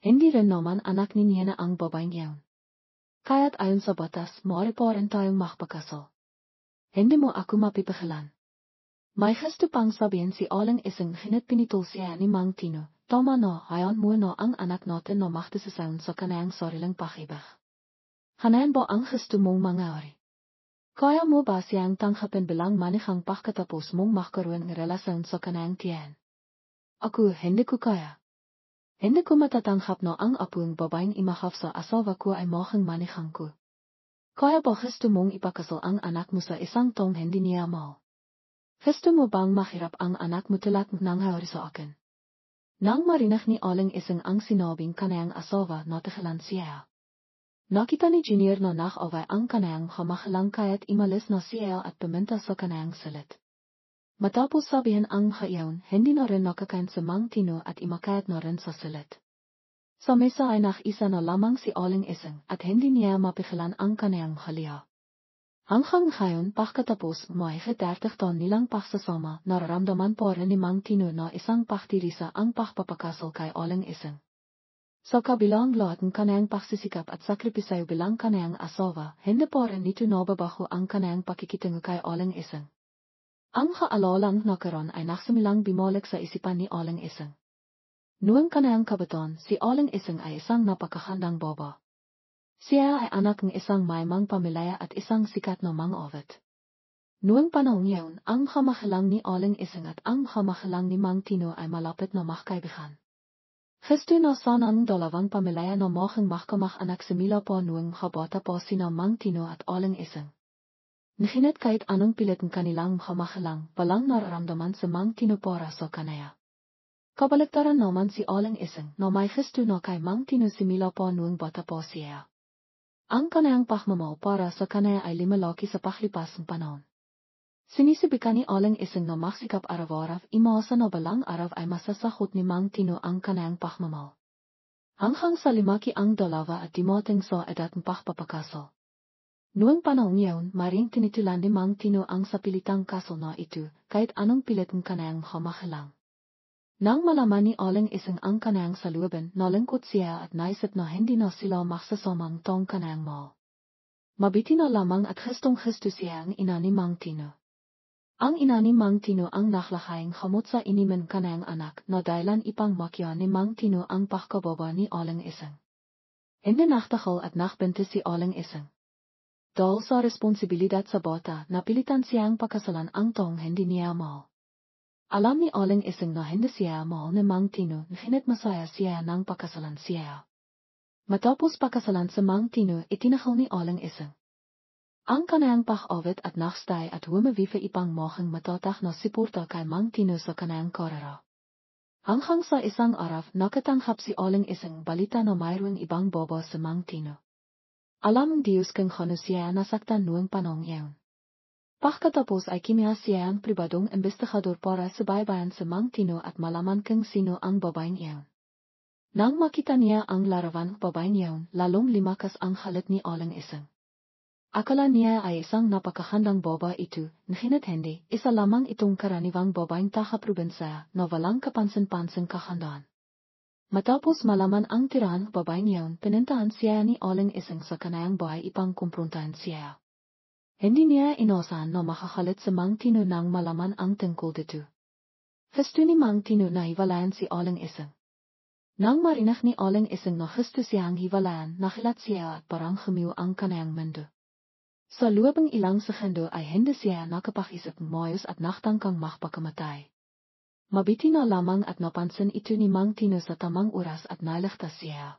Hindi rin naman anak ni Nena ang babaeng yan. Kaya't ayon sa batas, maaari pa rin tayong makpakasal. Hindi mo ako mapipigilan. May gusto pang sabihin si Aling Ising hinit pinitol siya ni Mang Tino. Tama na, hayaan mo na ang anak natin na maktisasayon sa kanayang sariling pag-ibig. Hanayan ba ang gusto mong mangyari? Kaya mo ba siyang tanghapin bilang manihang pagkatapos mong makaroon ng relasyon sa kanayang tiyan? Ako, hindi ko kaya. Hindi ko matatanghap na ang apuang babaeng imahaf sa asawa ko ay mahang manihang ko. Kaya ba gusto mong ipakasal ang anak mo sa isang taong hindi niya mahal? Gusto mo bang mahirap ang anak mo tulad ng nangyari sa akin? Nang marinig ni Aling Ising ang sinabing kanayang asawa, natigilan siya. Nakita ni Junior na nag away ang kanayang kamahalangkayat imalis na siya at pumunta sa kanayang silid. Matapos sabihin ang hayaon, hindi na rin nakakain sa Mang Tino at imakayat na rin sa silid. Sa mesa ay nakisa na lamang si Aling Ising at hindi niya mapigilan ang kanayang haliya. Hanggang ngayon pagkatapos may 30 taon nilang pagsasama, nararamdaman pa rin ni Mang Tino na isang pagtirisa ang pagpapakasal kay Aling Ising. Sa kabilang lahat ng kanayang pagsisikap at sakripisyo bilang kanayang asawa, hindi pa rin nito nababago ang kanayang pakikitungo kay Aling Ising. Ang kaalalang nakaroon ay nagsimilang bumalik sa isipan ni Aling Ising. Noong kanayang kabataan, si Aling Ising ay isang napakahandang baba. Siya ay anak ng isang maymang pamilya at isang sikat na mang-ovet. Noong panahon yun, ang kamahalang ni Aling Ising at ang kamahalang ni Mang Tino ay malapit na magkaibigan. Gusto na sana ang dalawang pamilya na maging magkamag-anak simula pa noong kabata pa sina Mang Tino at Aling Ising. Ngunit kahit anong pilit ng kanilang kamahalang, walang nararamdaman sa Mang Tino para sa kanaya. Kabaliktaran naman si Aling Ising na may gusto na kay Mang Tino simula pa noong bata pa siya. Ang kanayang pagmamahal para sa kanaya ay lumalaki sa paglipas ng panahon. Sinisibikan ni Aling Ising na magsikap araw-araw, imaasa na balang araw ay masasakot ni Mang Tino ang kanayang pagmamahal. Hanggang sa lumaki ang dalawa at dumating sa edad ng pagpapakasal. Noong panahon yun, maring tinitulan ni Mang Tino ang sapilitang kasal na ito, kahit anong pilit ng kanayang kamahalang. Nang malaman ni Aling Ising ang kanayang salubin, nalungkot siya at naisip na hindi na sila magsasamang tong kanayang mahal. Mabiti na lamang at gustong-gusto siya ang ina ni Mang Tino. Ang ina ni Mang Tino ang naglahayang kamot sa iniman kanayang anak na dahilan ipang makya ni Mang Tino ang pagkababa ni Aling Ising. Hindi naktakal at nakbente si Aling Ising. Dahil sa responsibilidad sa bata, napilitan siyang pakasalan ang tong hindi niya mahal. Alam ni Aling Ising na hindi siya mahal ni Mang Tino, ngunit masaya siya nang pakasalan siya. Matapos pakasalan sa Mang Tino, itinakal ni Aling Ising ang kanayang pag-awit at nakstay at humavifa ipang mohang matatak na siporta kay Mang Tino sa kanayang karera. Hanggang sa isang araw, nakatanghap si Aling Ising balita na mayroong ibang bobo sa Mang Tino. Alam ng Diyos kung kano siya nasaktan noong panahon iyon. Pagkatapos ay kimya siya ang pribadong investigador para sa baybayan sa Mang Tino at malaman kung sino ang babaeng iyon. Nang makita niya ang larawan ng babaeng iyon, lalong limakas ang halit ni Aling Ising. Akala niya ay isang napakahandang boba ito, ngunit hindi, isa lamang itong karaniwang babaeng taga-probinsya na walang kapansin-pansin kahandaan. Matapos malaman ang tirahan ng babaeng iyon, pinuntahan siya ni Aling Ising sa kanayang bahay ipang kumprontahan siya. Hindi niya inasahan na makakalit sa Mang Tino nang malaman ang tungkol dito. Gusto ni Mang Tino na hiwalayan si Aling Ising. Nang marinig ni Aling Ising na gusto siyang hiwalayan, nakilat siya at parang humiw ang kanayang mundo. Sa loob ng ilang segundo ay hindi siya nakapag-isip ng maayos at naktangkang magpakamatay. Mabiti na lamang at napansin ito ni Mang Tino sa tamang oras at naligtas siya.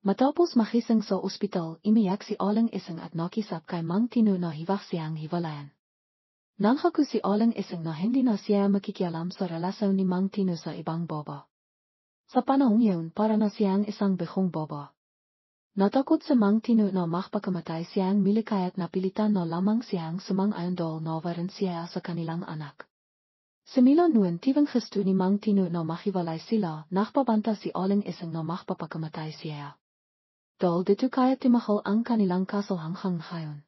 Matapos makising sa ospital, imiyak si Aling Ising at nakisap kay Mang Tino na hiwak siyang hiwalayan. Nangako si Aling Ising na hindi na siya makikialam sa relasyon ni Mang Tino sa ibang boba. Sa panahon yun, para na siyang isang bihong boba. Natakot sa Mang Tino na magpakamatay siyang milikayat na pilitan na lamang siyang sumang-ayon dahil nawaran siya sa kanilang anak. Simula noon tivang gusto ni Mang Tino na mahiwalay sila, nakpabanta si Aling Ising na magpapakamatay siya. Dahil dito kaya timahal ang kanilang kasal hanggang ngayon.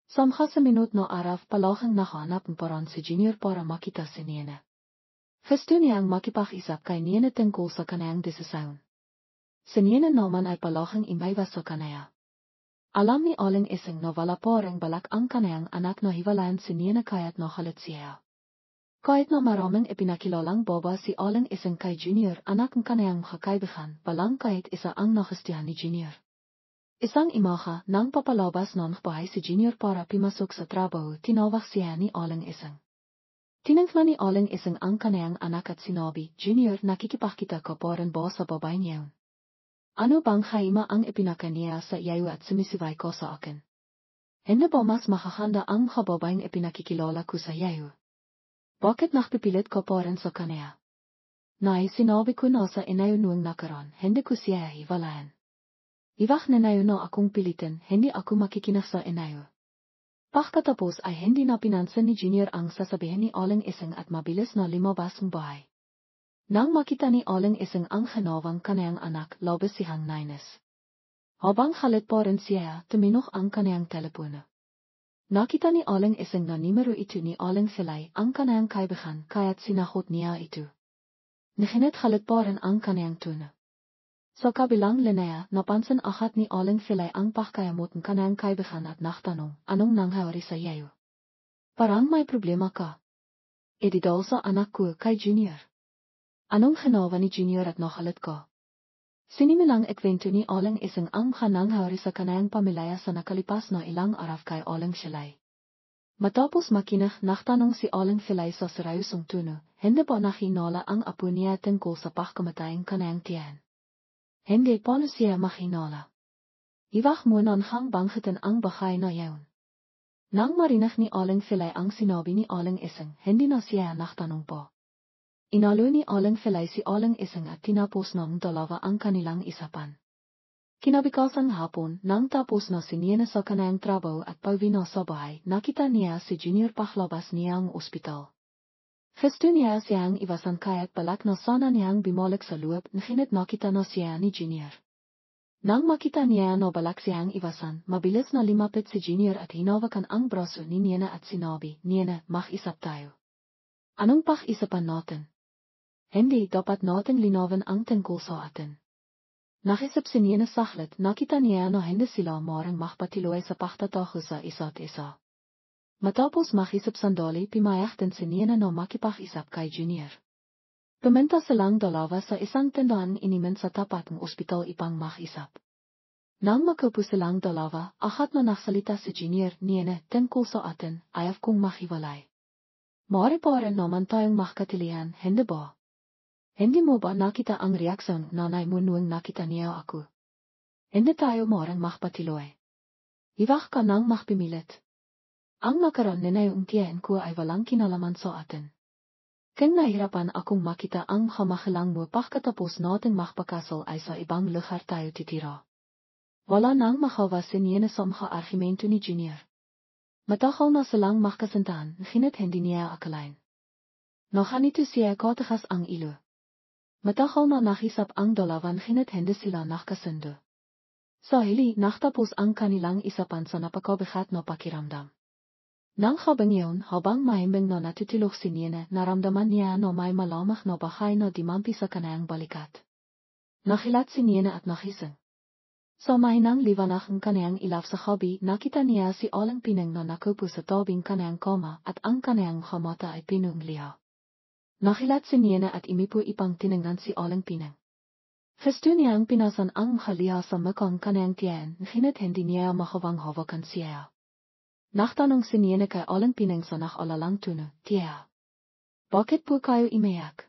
Samha sa minut na araw palahang nahanap ng paraan si Junior para makita si Nina. Gusto niyang makipag-isap kay Nina tungkol sa kanayang desisyon. Si Nina naman ay palahang imaywas sa kanaya. Alam ni Aling Ising na wala pa ring balak ang kanayang anak na hiwalayan si Nina kaya't nakalit siya. Kahit na maraming ipinakilalang boba si Aling Ising kay Junior, anak ng kanayang kakaibigan, balang kahit isa ang nagustuhan ni Junior. Isang imaha, nang papalabas ng bahay si Junior para pimasok sa trabaho, tinawag siya ni Aling Ising. Tinangkla ni Aling Ising ang kanayang anak at sinabi, Junior, nakikipagkita ka pa rin ba sa babaeng iyon? Ano bang haima ang ipinakaniya sa iyo at sumisibay ko sa akin? Hindi ba mas makahanda ang kababaeng ipinakikilala ko sa iyo? Bakit nakpipilit ko pa rin sa kanya? Nay, sinabi ko na sa inayo noong nakaraan, hindi ko siya hiwalayan. Iwag nenayo no akong pilitin, hindi ako makikinig sa inayo. Pagkatapos ay hindi na pinansin ni Junior ang sasabihin ni Aling Ising at mabilis na lumabas ng bahay. Nang makita ni Aling Ising ang hinawang kaniyang anak, labis siyang nainis. Habang halit pa rin siya, tuminok ang kaniyang telepono. Nakita ni Aling Ising na numero ito ni Aling Silay ang kaniyang kaibigan kaya't sinahot niya ito. Nahinit halit pa rin ang kaniyang tono. Sa kabilang linya, napansin agad ni Aling Silay ang pakayamot ng kaniyang kaibigan at nagtanong, anong nangyari sa iyo? Parang may problema ka. Edi daw sa anak ko kay Junior. Anong ginawa ni Junior at nakalit ka? Sinimilang ikwento ni Aling Ising ang nangyari sa kaniyang pamilya sa nakalipas na ilang araw kay Aling Silay. Matapos makinig, nagtanong si Aling Silay sa seryousong tono, hindi ba nahinala ang apo niya tungkol sa pagkamatay ng kaniyang tiyan? Hindi paano siya mahinala. Iwag mo nang banggitin ang bahay na yaon. Nang marinig ni Aling Silay ang sinabi ni Aling Ising, hindi na siya nagtanong pa. Inalo ni Aling Silay si Aling Ising at tinapos ng dalawa ang kanilang isapan. Kinabukasan hapon, nang tapos na si Nina sa kaniyang trabaho at pauwi na sa bahay, nakita niya si Junior paglabas niya ang ospital. Gusto niya siyang iwasan kaya't balak na sana niyang bumalik sa loob, ngunit nakita na siya ni Junior. Nang makita niya na balak siyang iwasan, mabilis na lumapit si Junior at hinawakan ang braso ni Nina at sinabi, Nina, mag-isap tayo. Anong pag-isapan natin? Hindi dapat natin linawin ang tungkol sa atin. Naisip si Nina saglit, nakita niya na hindi sila maaaring magpatuloy sa pagtatago sa isa't isa. Matapos mag-isip sandali, pumayag din si Nina na makipag-isap kay Junior. Pumunta silang dalawa sa isang tindahan inimin sa tapat ng ospital ipang mag-isap. Nang makupo silang dalawa, agad na nagsalita si Junior, Nina, tungkol sa atin, ayaw kong mahiwalay. Maaari pa rin naman tayong magkatilihan, hindi ba? Hindi mo ba nakita ang reaksyon nanay mo noong nakita niya ako? Hindi tayo maaaring magpatuloy. Iwag ka nang magpimilit. Ang nakaroon na yung tiyan ko ay walang kinalaman sa atin. Kung nahirapan akong makita ang kamahalang mo pagkatapos natin magpakasal ay sa ibang lugar tayo titira. Wala nang makawa si Nina sa mga argumento ni Junior. Matagal na silang magkasintahan, ngunit hindi niya akalain. Nakanito siya katakas ang ilo. Matagal na nahisap ang dalawa ngunit hindi sila nakasundo. Sa huli, nagtapos ang kanilang isapan sa napakabigat na pakiramdam. Nang habang iyon, habang mahimbing na natutulog si Nina, naramdaman niya na may malamang na bahay na dimampi sa kanayang balikat. Nakilat si Nina at nakising. Sa mahinang liwanag ang kanayang ilaw sa gabi, nakita niya si Aling Pining na nakupo sa tabing kanayang kama at ang kanayang mga mata ay pinungliyaw. Nakilat si Nina at imipo ipang tiningnan si Aling Pining. Gusto niyang pinasan ang mahaliya sa mukhang kanayang tiyan, ngunit hindi niya makawang hawakan siya. Nagtanong si Nina kay Aling Pining sa nakalalang tono, Tia, bakit po kayo imayak?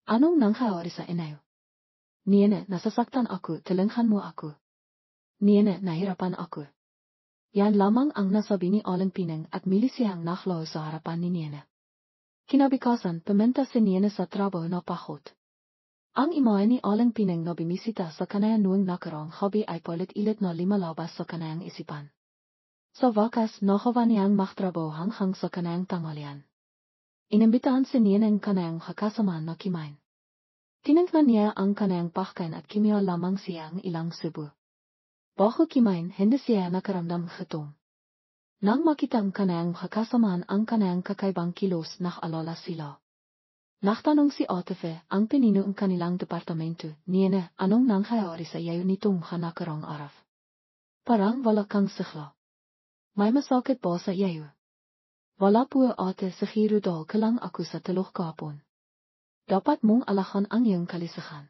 Anong nangyari sa inyo? Nina, nasasaktan ako, tulungan mo ako. Nina, nahirapan ako. Yan lamang ang nasabi ni Aling Pining at milis siyang naklaw sa harapan ni Nina. Kinabukasan, pumunta si Nina sa trabaho na pahot. Ang imahe ni Aling Pining na bimisita sa kanayang noong nakaraang gabi ay paulit-ulit na lumalabas sa kanayang isipan. Sa wakas, nakawa niyang magtrabaho hanggang sa kanayang tanghalian. Inimbitahan si Nina ng kanayang kakasamahan na kimain. Tiningnan niya ang kanayang pagkain at kimya lamang siya ang ilang subo. Bago kimain, hindi siya nakaramdam gutom. Nang makita ang kanayang kakasamahan ang kanayang kakaibang kilos, nakalala sila. Nagtanong si Otefe, ang pinino ng kanilang departamento, Nina, anong nangyari sa iyo nitong nakaraang araw? Parang wala kang sigla. May masakit ba sa iyo? Wala po ate, siguro daw lang ako sa tulog kahapon. Dapat mong alakan ang iyong kalisahan.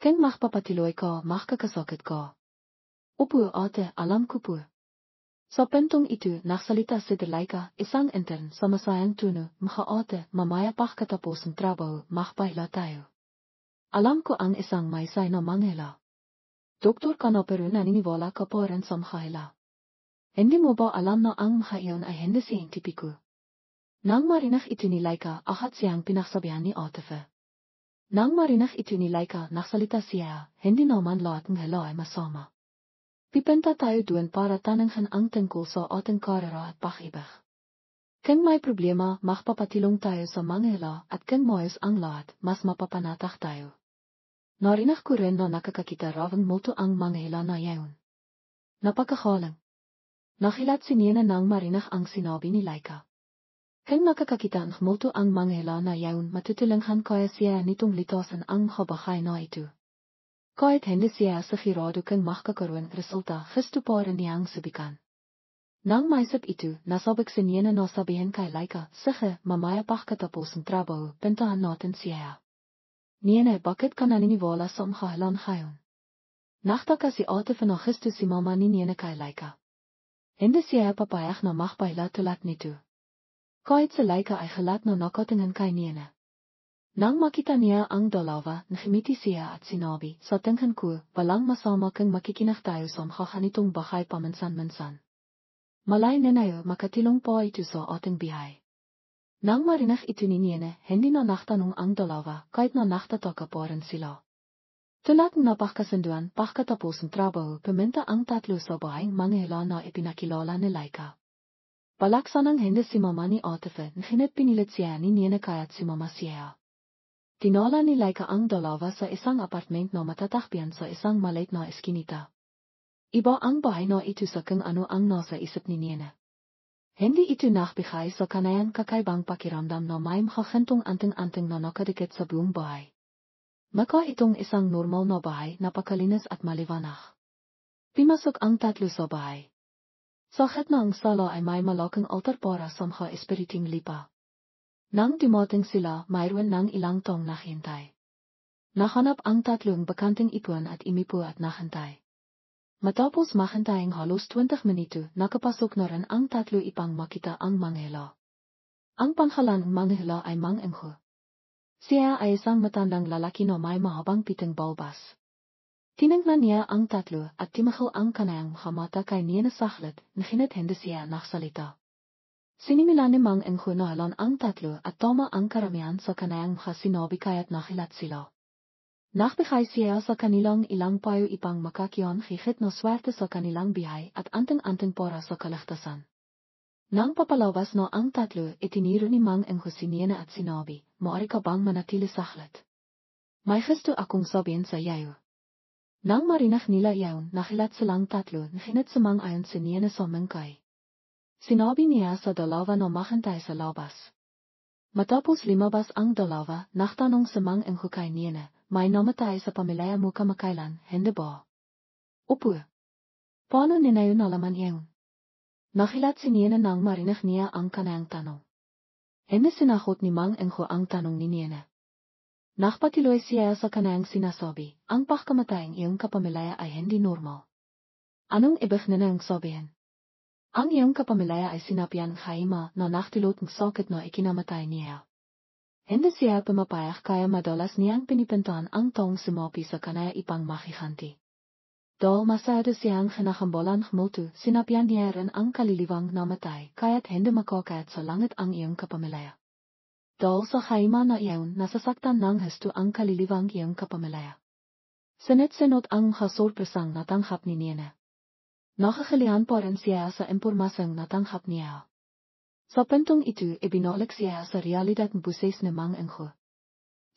Kung magpapatuloy ka, magkakasakit ka. Opo ate, alam ko po. Sa pentong ito, nagsalita si Delaika, isang intern sa masayang tono, mga ate, mamaya pagkatapos ng trabaho, magpahinga tayo. Alam ko ang isang maysay na manghila. Doktor ka na pero naniniwala ka pa rin sa mga. Hindi mo ba alam na ang mga iyon ay hindi siyentipiko? Nang marinig ito ni Laika, agad siyang pinagsabihan ni Otefe. Nang marinig itu ni Laika nagsalita siya, hindi naman lahat ng hela ay masama. Pipenta tayo doon para tanungin ang tungkol sa ating karera at pag-ibig. Kung may problema, magpapatilong tayo sa mga hela at kung maayos ang lahat, mas mapapanatag tayo. Narinig ko rin na nakakakita ravang multo ang mga hela na yaon. Napakagaling. Nakilat si Nina nang marinig ang sinabi ni Laika. Kung nakakakita ng multo ang mga hela na yaon, matutulungan kaya siya nitong litasan ang kabahay na ito. Kahit hindi siya sigurado kung makakaroon resulta, gusto pa rin niyang subukan. Nang maisip ito, nasabik si Nina na sabihin kay Laika, sige, mamaya pagkatapos ng trabaho, puntahan natin siya. Nina, bakit ka naniniwala sa kahalan ngayon? Nachtaka si ate van Augustus si mama ni Nina kay Laika. Hindi siya papayag na magpaila tulad nito. Kahit si Laika ay gelat na nakatingin kay Nina. Nang makita niya ang dalawa, ngumiti siya at sinabi, sa tingin ko, walang masama kung makikinig tayo sa ganitong bahay paminsan-minsan. Malay ninayo makatilong pa ito sa ating bihay. Nang marinig ito ni Nina, hindi na nagtanong ang dalawa, kahit na nagtataka pa rin sila. Tulad ng napakasunduan, pagkatapos ng trabaho, pumunta ang tatlo sa bahay mga hela na ipinakilala ni Laika. Palaksanang hindi si mama ni Ate, ngunit pinilit siya ni Nina kaya't si mama siya. Tinala ni Laika ang dalawa sa isang apartment na matatakbihan sa isang maliit na eskinita. Iba ang bahay na ito sa kung ano ang nasa isip ni Nina. Hindi ito nagbigay sa kanayang kakaibang pakiramdam na may makahintong anting-anting na nakadikit sa buong bahay. Maka itong isang normal na bahay, napakalinis at maliwanag. Pimasok ang tatlo sa bahay. Sa gitna ng sala ay may malaking altar para sa mga espiriting lipa. Nang dumating sila, mayroon ng ilang taong naghintay. Nahanap ang tatlong bakanting ipon at imipo at naghintay. Matapos maghintay ang halos 20 minuto, nakapasok na rin ang tatlo ipang makita ang mga hela. Ang pangalan ng mga hela ay Mang Engho. Siya ay isang matandang lalaki na may mahabang pitong balbas. Tinignan niya ang tatlo at timahal ang kanayang mga mata kay Nina saglit, ngunit hindi siya nagsalita. Sinimilan ni Mang Engho na halan ang tatlo at tama ang karamihan sa kanayang mga sinabi kaya't nakilat sila. Nagbigay siya sa kanilang ilang payo ipang makakiyon higit na swerte sa kanilang bihay at anting-anting para sa kaligtasan. Nang papalabas na ang tatlo, itiniro ni Mang Engho si Nina at sinabi, maaari ka bang manatili saglit? May gusto akong sabihin sa iyo. Nang marinig nila iyon, nakilat silang tatlo, ngunit sumang-ayon si Nina sa mangkay. Sinabi niya sa dalawa na maghintay sa labas. Matapos limabas ang dalawa, nagtanong si Mang Engho kay Nina, may namatay sa pamilya mo kamakailan, hindi ba? Opo. Paano ninayo nalaman iyon? Nakilat si Nina nang marinig niya ang kanayang tanong. Hindi sinagot ni Mang Engho ang tanong ni Nina. Nagpatiloy siya sa kanayang sinasabi, ang pagkamatay ng iyong kapamilya ay hindi normal. Anong ibig ninang sabihin? Ang iyong kapamilya ay sinapian Jaima na nagtilot ng sakit na ikinamatay niya. Hindi siya pumapayag kaya madalas niyang pinipintahan ang taong sumapi sa kanaya ipang makikanti. Dahil masyado siyang kinakambalan multo, sinapian niya rin ang kaliliwang namatay kaya't hindi makakayat sa langit ang iyong kapamilya. Dahil sa Jaima na iyon, nasasaktan ng husto ang kaliliwang iyong kapamilya. Sinit-sinot ang kasorpresang natanghap ni Nina. Nakakalihan pa rin siya sa impormasyong natanghap niya. Sa puntong ito, ibinalik siya sa realidad ng buses ni Mang Engho.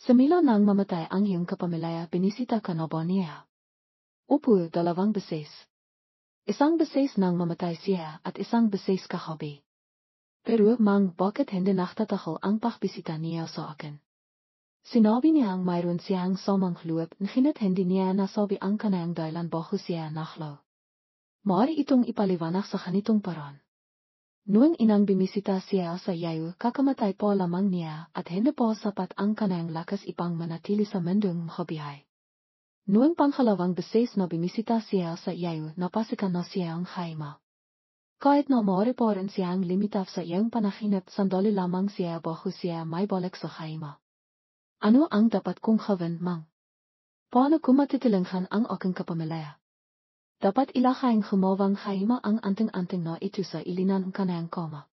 Simula nang mamatay ang iyong kapamilya, binisita ka na ba niya? Opo, 2 beses. Isang beses nang mamatay siya at isang beses kagabi. Pero Mang, bakit hindi nagtatahol ang pagbisita niya sa akin? Sinabi niyang mayroon siyang samang loob, ngunit hindi niya nasabi ang kanayang dahilan bakit siya naklaw. Maaari itong ipaliwanag sa ganitong paraan. Noong inang bimisita siya sa yayo, kakamatay pa lamang niya at hindi pa sapat ang kanayang lakas ipang manatili sa mundong mabihay. Noong panghalawang beses na bimisita siya sa yayo, napasikan na siyang Jaima. Kahit na maaari pa rin siyang limitap sa iyong panahinip, sandali lamang siya bago siya may balik sa Jaima. Ano ang dapat kong gawin, Mang? Paano ko matitilinghan ang aking kapamilya? Dapat ilakay ng humawang Jaima ang anting-anting na ito sa ilinan ng kanayang kama.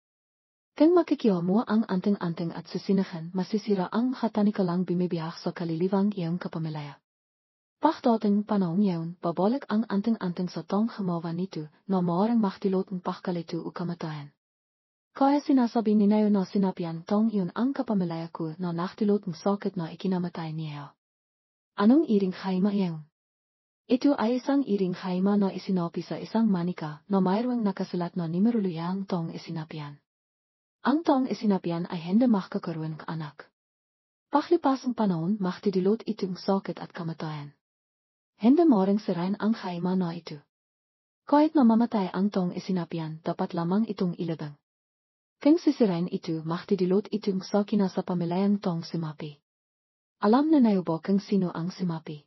Keng makikyo mo ang anting-anting at sisinahan masisira ang katanikalang bimibiyak sa kaliliwang iyong kapamilya. Pagdating panahon yaon, babalik ang anting-anting sa tong gumawa nito, na maaaring maktilot ang pagkalito o kamatayan. Kaya sinasabi ni Neo na sinapian tong iyon ang kapamilya ko na naktilot ang sakit na ikinamatay niya. Anong iring haima yaon? Ito ay isang iring haima na isinapi sa isang manika na mayroong nakasulat na numero luyang tong isinapian. Ang tong isinapian ay hindi makakaroon ka anak. Paglipas ang panahon, maktilot itong sakit at kamatayan. Hindi maaaring sirain ang haima na ito. Kahit na mamatay ang tong isinapian, dapat lamang itong ilabang. Kung sisirain ito, maktilot itong sa kinasa pamilayang tong simapi. Alam na Neo ba kung sino ang simapi?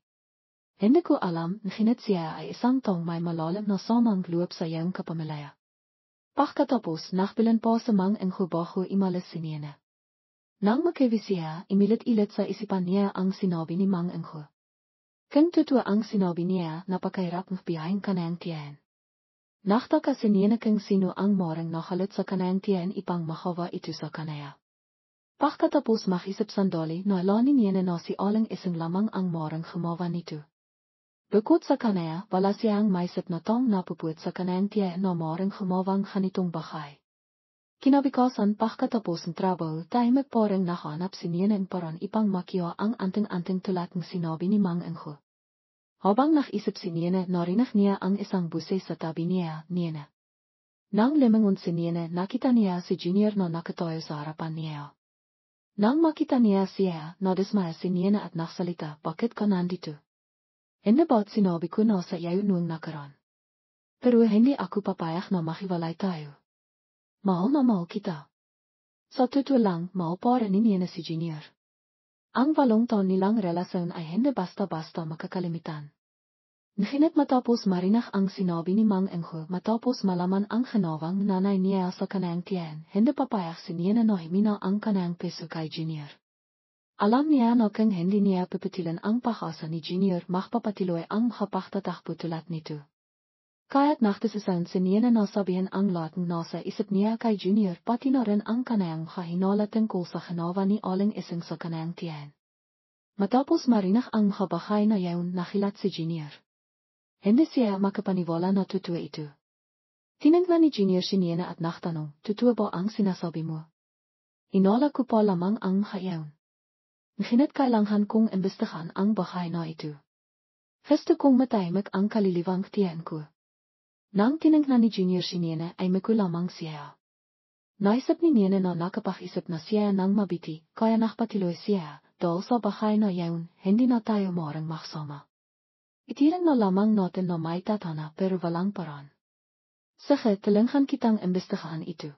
Hindi ko alam, ngunit siya ay isang tong may malalim na samang loob sa iyong kapamilya. Pagkatapos, nakbilan po sa mang enghubaho imalas si Niena. Nang makiwi siya, imilit-ilit sa isipan niya ang sinabi ni Mang Engho. Kung totoo ang sinabi niya, napakahirap ng biyahing kanayang tiyan. Naktaka si Niena kung sino ang morang nakalit sa kanayang tiyan ipang makawa ito sa kanaya. Pagkatapos makisip sandali na alam ni Niena na si Aling isang lamang ang morang gumawa nito. Bukod sa kanaya, wala siyang maisip na tong napuput sa kanayang tiyan na morang gumawang ganitong bahay. Kinabikasan pagkatapos ng trabaho, tahimik porang nahanap si Niena ng parang ipang makiwa ang anting-anting tulad ng sinabi ni Mang Engho. Habang nakisip si Niena, narinig niya ang isang buses sa tabi niya, Niena. Nang limangon si Niena, nakita niya si Junior na nakatayo sa harapan niya. Nang makita niya siya, nadismaya si Niena at naksalita, bakit ka nandito? Hindi ba't sinabi ko na sa iyo noong nakaraan? Pero hindi ako papayag na makiwalay tayo. Mahal na mahal kita. Sa totoo lang, mahal pa rin ni Niena si Junior. Ang 8 taon nilang relasyon ay hindi basta-basta makakalimitan. Ngunit matapos marinig ang sinabi ni Mang Engho, matapos malaman ang ginawang nanay niya sa kanayang tiyan, hindi papayag si Niena na himina ang kanayang peso kay Junior. Alam niya na kung hindi niya pipitilan ang pag-asa ni Junior, makapapatiloy ang makapagtatakbo tulad nito. Kaya't nakdesisyon si Niena na sabihin ang lahat ng nasa isip niya kay Junior, pati na rin ang kanayang kahinala tungkol sa ginawa ni Aling Ising sa kanayang tiyan. Matapos marinig ang kabahay na yaon, nakilat si Junior. Hindi siya makapaniwala na totoo ito. Tinignan ni Junior si Niena at nagtanong, totoo ba ang sinasabi mo? Inala ko pa lamang ang hayaon. Ngunit kailangan kong imbestigahan ang bahay na ito. Gusto kong matahimik ang kaliliwang tiyan ko. Nang tinignan ni Junior si Niena ay miko lamang siya. Naisip ni Niena na nakapag-isip na siya nang mabiti, kaya nakpatiloy siya, dahil sa bahay na yaon, hindi na tayo maaaring magsama. Itiring na lamang natin na may tatana pero walang paraan. Sige, tulungan kitang imbestigahan ito.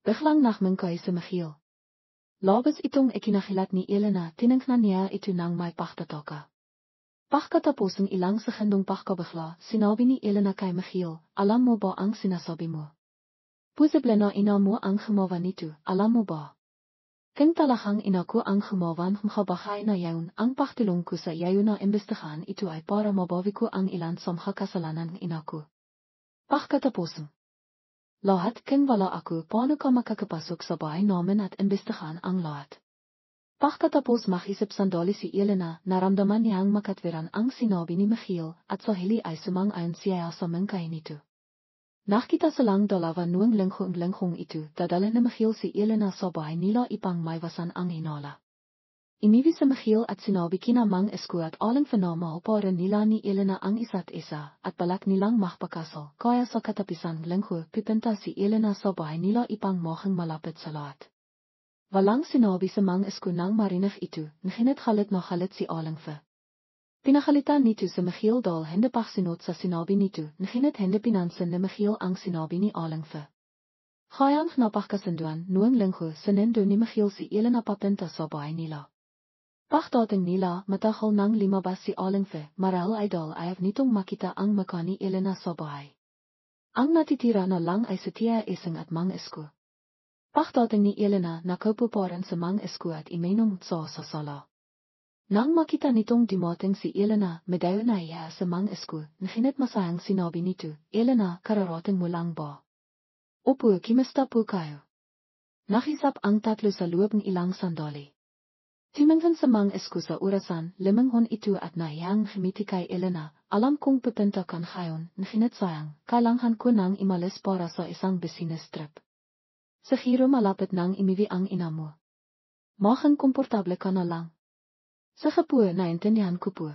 Biglang nakmangkay si Michiel. Labas itong ikinakilat ni Elena, tinignan niya ito nang may pagtataka. Pagkatapos ng ilang sekundong pagkabigla, sinabi ni Elena kay Michiel, alam mo ba ang sinasabi mo? Posible na ina mo ang gumawa nito, alam mo ba? Kung talagang ina ko ang gumawa ng kabahay na yaon, ang pagtulong ko sa iyo na imbestigahan ito ay para mabawi ko ang ilan sa mga kasalanan ng ina ko. Pagkatapos lahat kung wala ako, paano ka makakapasok sa bahay namin at imbestigahan ang lahat? Pagkatapos makisip sandali si Elena, naramdaman niyang makatwiran ang sinabi ni Michiel, at sa hili ay sumang-ayon siya sa mangkay nito. Nakita silang dalawa noong lingkong ito, dadala ni Michiel si Elena sa bahay nila ipang maiwasan ang hinala. Iniwi si Michiel at sinabi kina Mang Isko at Aling Fenamaw pa rin nila ni Elena ang isa't isa, at balak nilang makapakasal, kaya sa katapisang linggo pipinta si Elena sa bahay nila ipang mukhang malapit sa lahat. Walang sinabi sa Mang Isko nang marinig ito, ngunit galit na galit si Aling Fe. Pinakalitan nito si Michiel dahil hindi pa sinot sa sinabi nito, ngunit hindi pinansin ni Michiel ang sinabi ni Aling Fe. Kayang napakasunduan, noong linggo sinindo ni Michiel si Elena papinta sa bahay nila. Pagdating nila, matagal nang lumabas si Aling Fe, marahil ay dahil ayaw nitong makita ang mukha ni Elena sa bahay. Ang natitira na lang ay si Tia Ising at Mang Isko. Pagdating ni Elena, nakaupo pa rin sa Mang Isko at iminom sa sala. Nang makita nitong dumating si Elena, medayo na iya sa Mang Isko, ngunit masayang sinabi nito, Elena, kararating mo lang ba? Opo, kimasta po kayo? Nagisap ang tatlo sa loob ng ilang sandali. Timinghan sa mang esku sa orasan, limanghon ito at nahiyang humiti kay Elena, alam kong pupunta kan ngayon, nahinat sayang, kailangan ko nang imalis para sa isang business trip. Sa hiro malapit nang imiwi ang ina mo. Maging komportable ka na lang. Sa po, naintindihan ko po.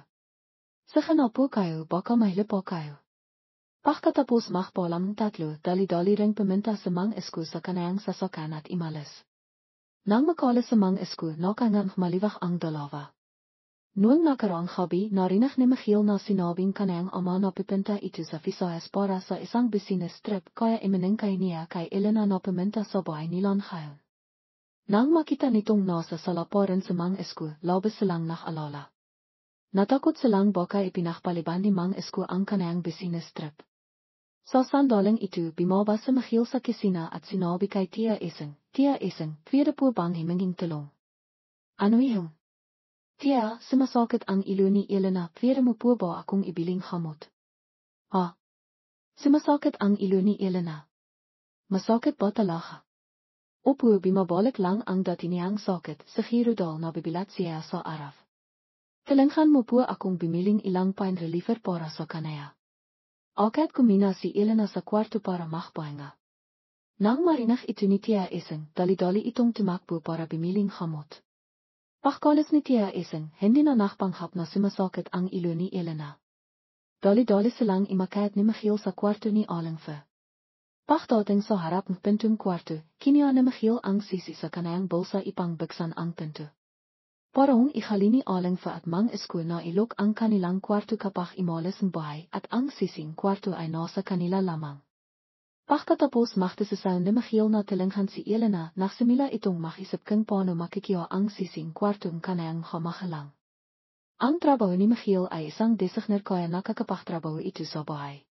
Sa na po kayo, baka mahila po kayo. Pagkatapos makpalam ng tatlo, dali-dali ring pumunta sa mang esku sa kanayang sasakyan at imalis. Nang makalis sa mang esku, nakangang malibak ang dalawa. Noong nakaraang gabi, narinig ni Michiel na sinabing kanayang ama na pupunta ito sa Visayas para sa isang business trip kaya iminingkay niya kay Elena na pumunta sa bahay nila ngayon. Nang makita nitong nasa sala pa rin sa mang esku, labis silang nakalala. Natakot silang baka ipinakpaliban ni mang esku ang kanayang business trip. Sa sandaling ito, bumaba si Michiel sa kusina at sinabi kay Tia Ising, pwede po bang himinging tulong? Ano iyon? Tia, sumasakit ang ilo ni Elena, pwede mo po ba akong ibiling hamot? Ha? Sumasakit ang ilo ni Elena. Masakit ba talaga? Opo, bumabalik lang ang dati niyang sakit, sa Hirudal na bibilat siya sa araf. Kailangan mo po akong bimiling ilang pain reliever para sa kanaya. Agad kumina si Elena sa kwarto para makpahinga. Nang marinig ito ni Tia Ising, dali-dali itong tumakbo para bimiling hamot. Pagkalis ni Tia Ising, hindi na nakpanghap na sumasakit ang ilo ni Elena. Dali-dali silang imakayat ni Michiel sa kwarto ni Alingfe. Pagdating sa harap ng pintong kwarto, kiniya ni Michiel ang sisi sa kanayang bulsa ipang buksan ang pinto. Parang ikhalini Alingfe at mang esku na ilok ang kanilang kwarto kapag imalis ng bahay at ang sising kwarto ay nasa kanila lamang. Pagkatapos machte sa sound ni Michiel na talinghan si Elena na simila itong makisip kung paano makikiwa ang sising kwarto ng kanayang hamahalang. Ang trabaho ni Michiel ay isang designer kaya nakakapagtrabaho ito sa bahay.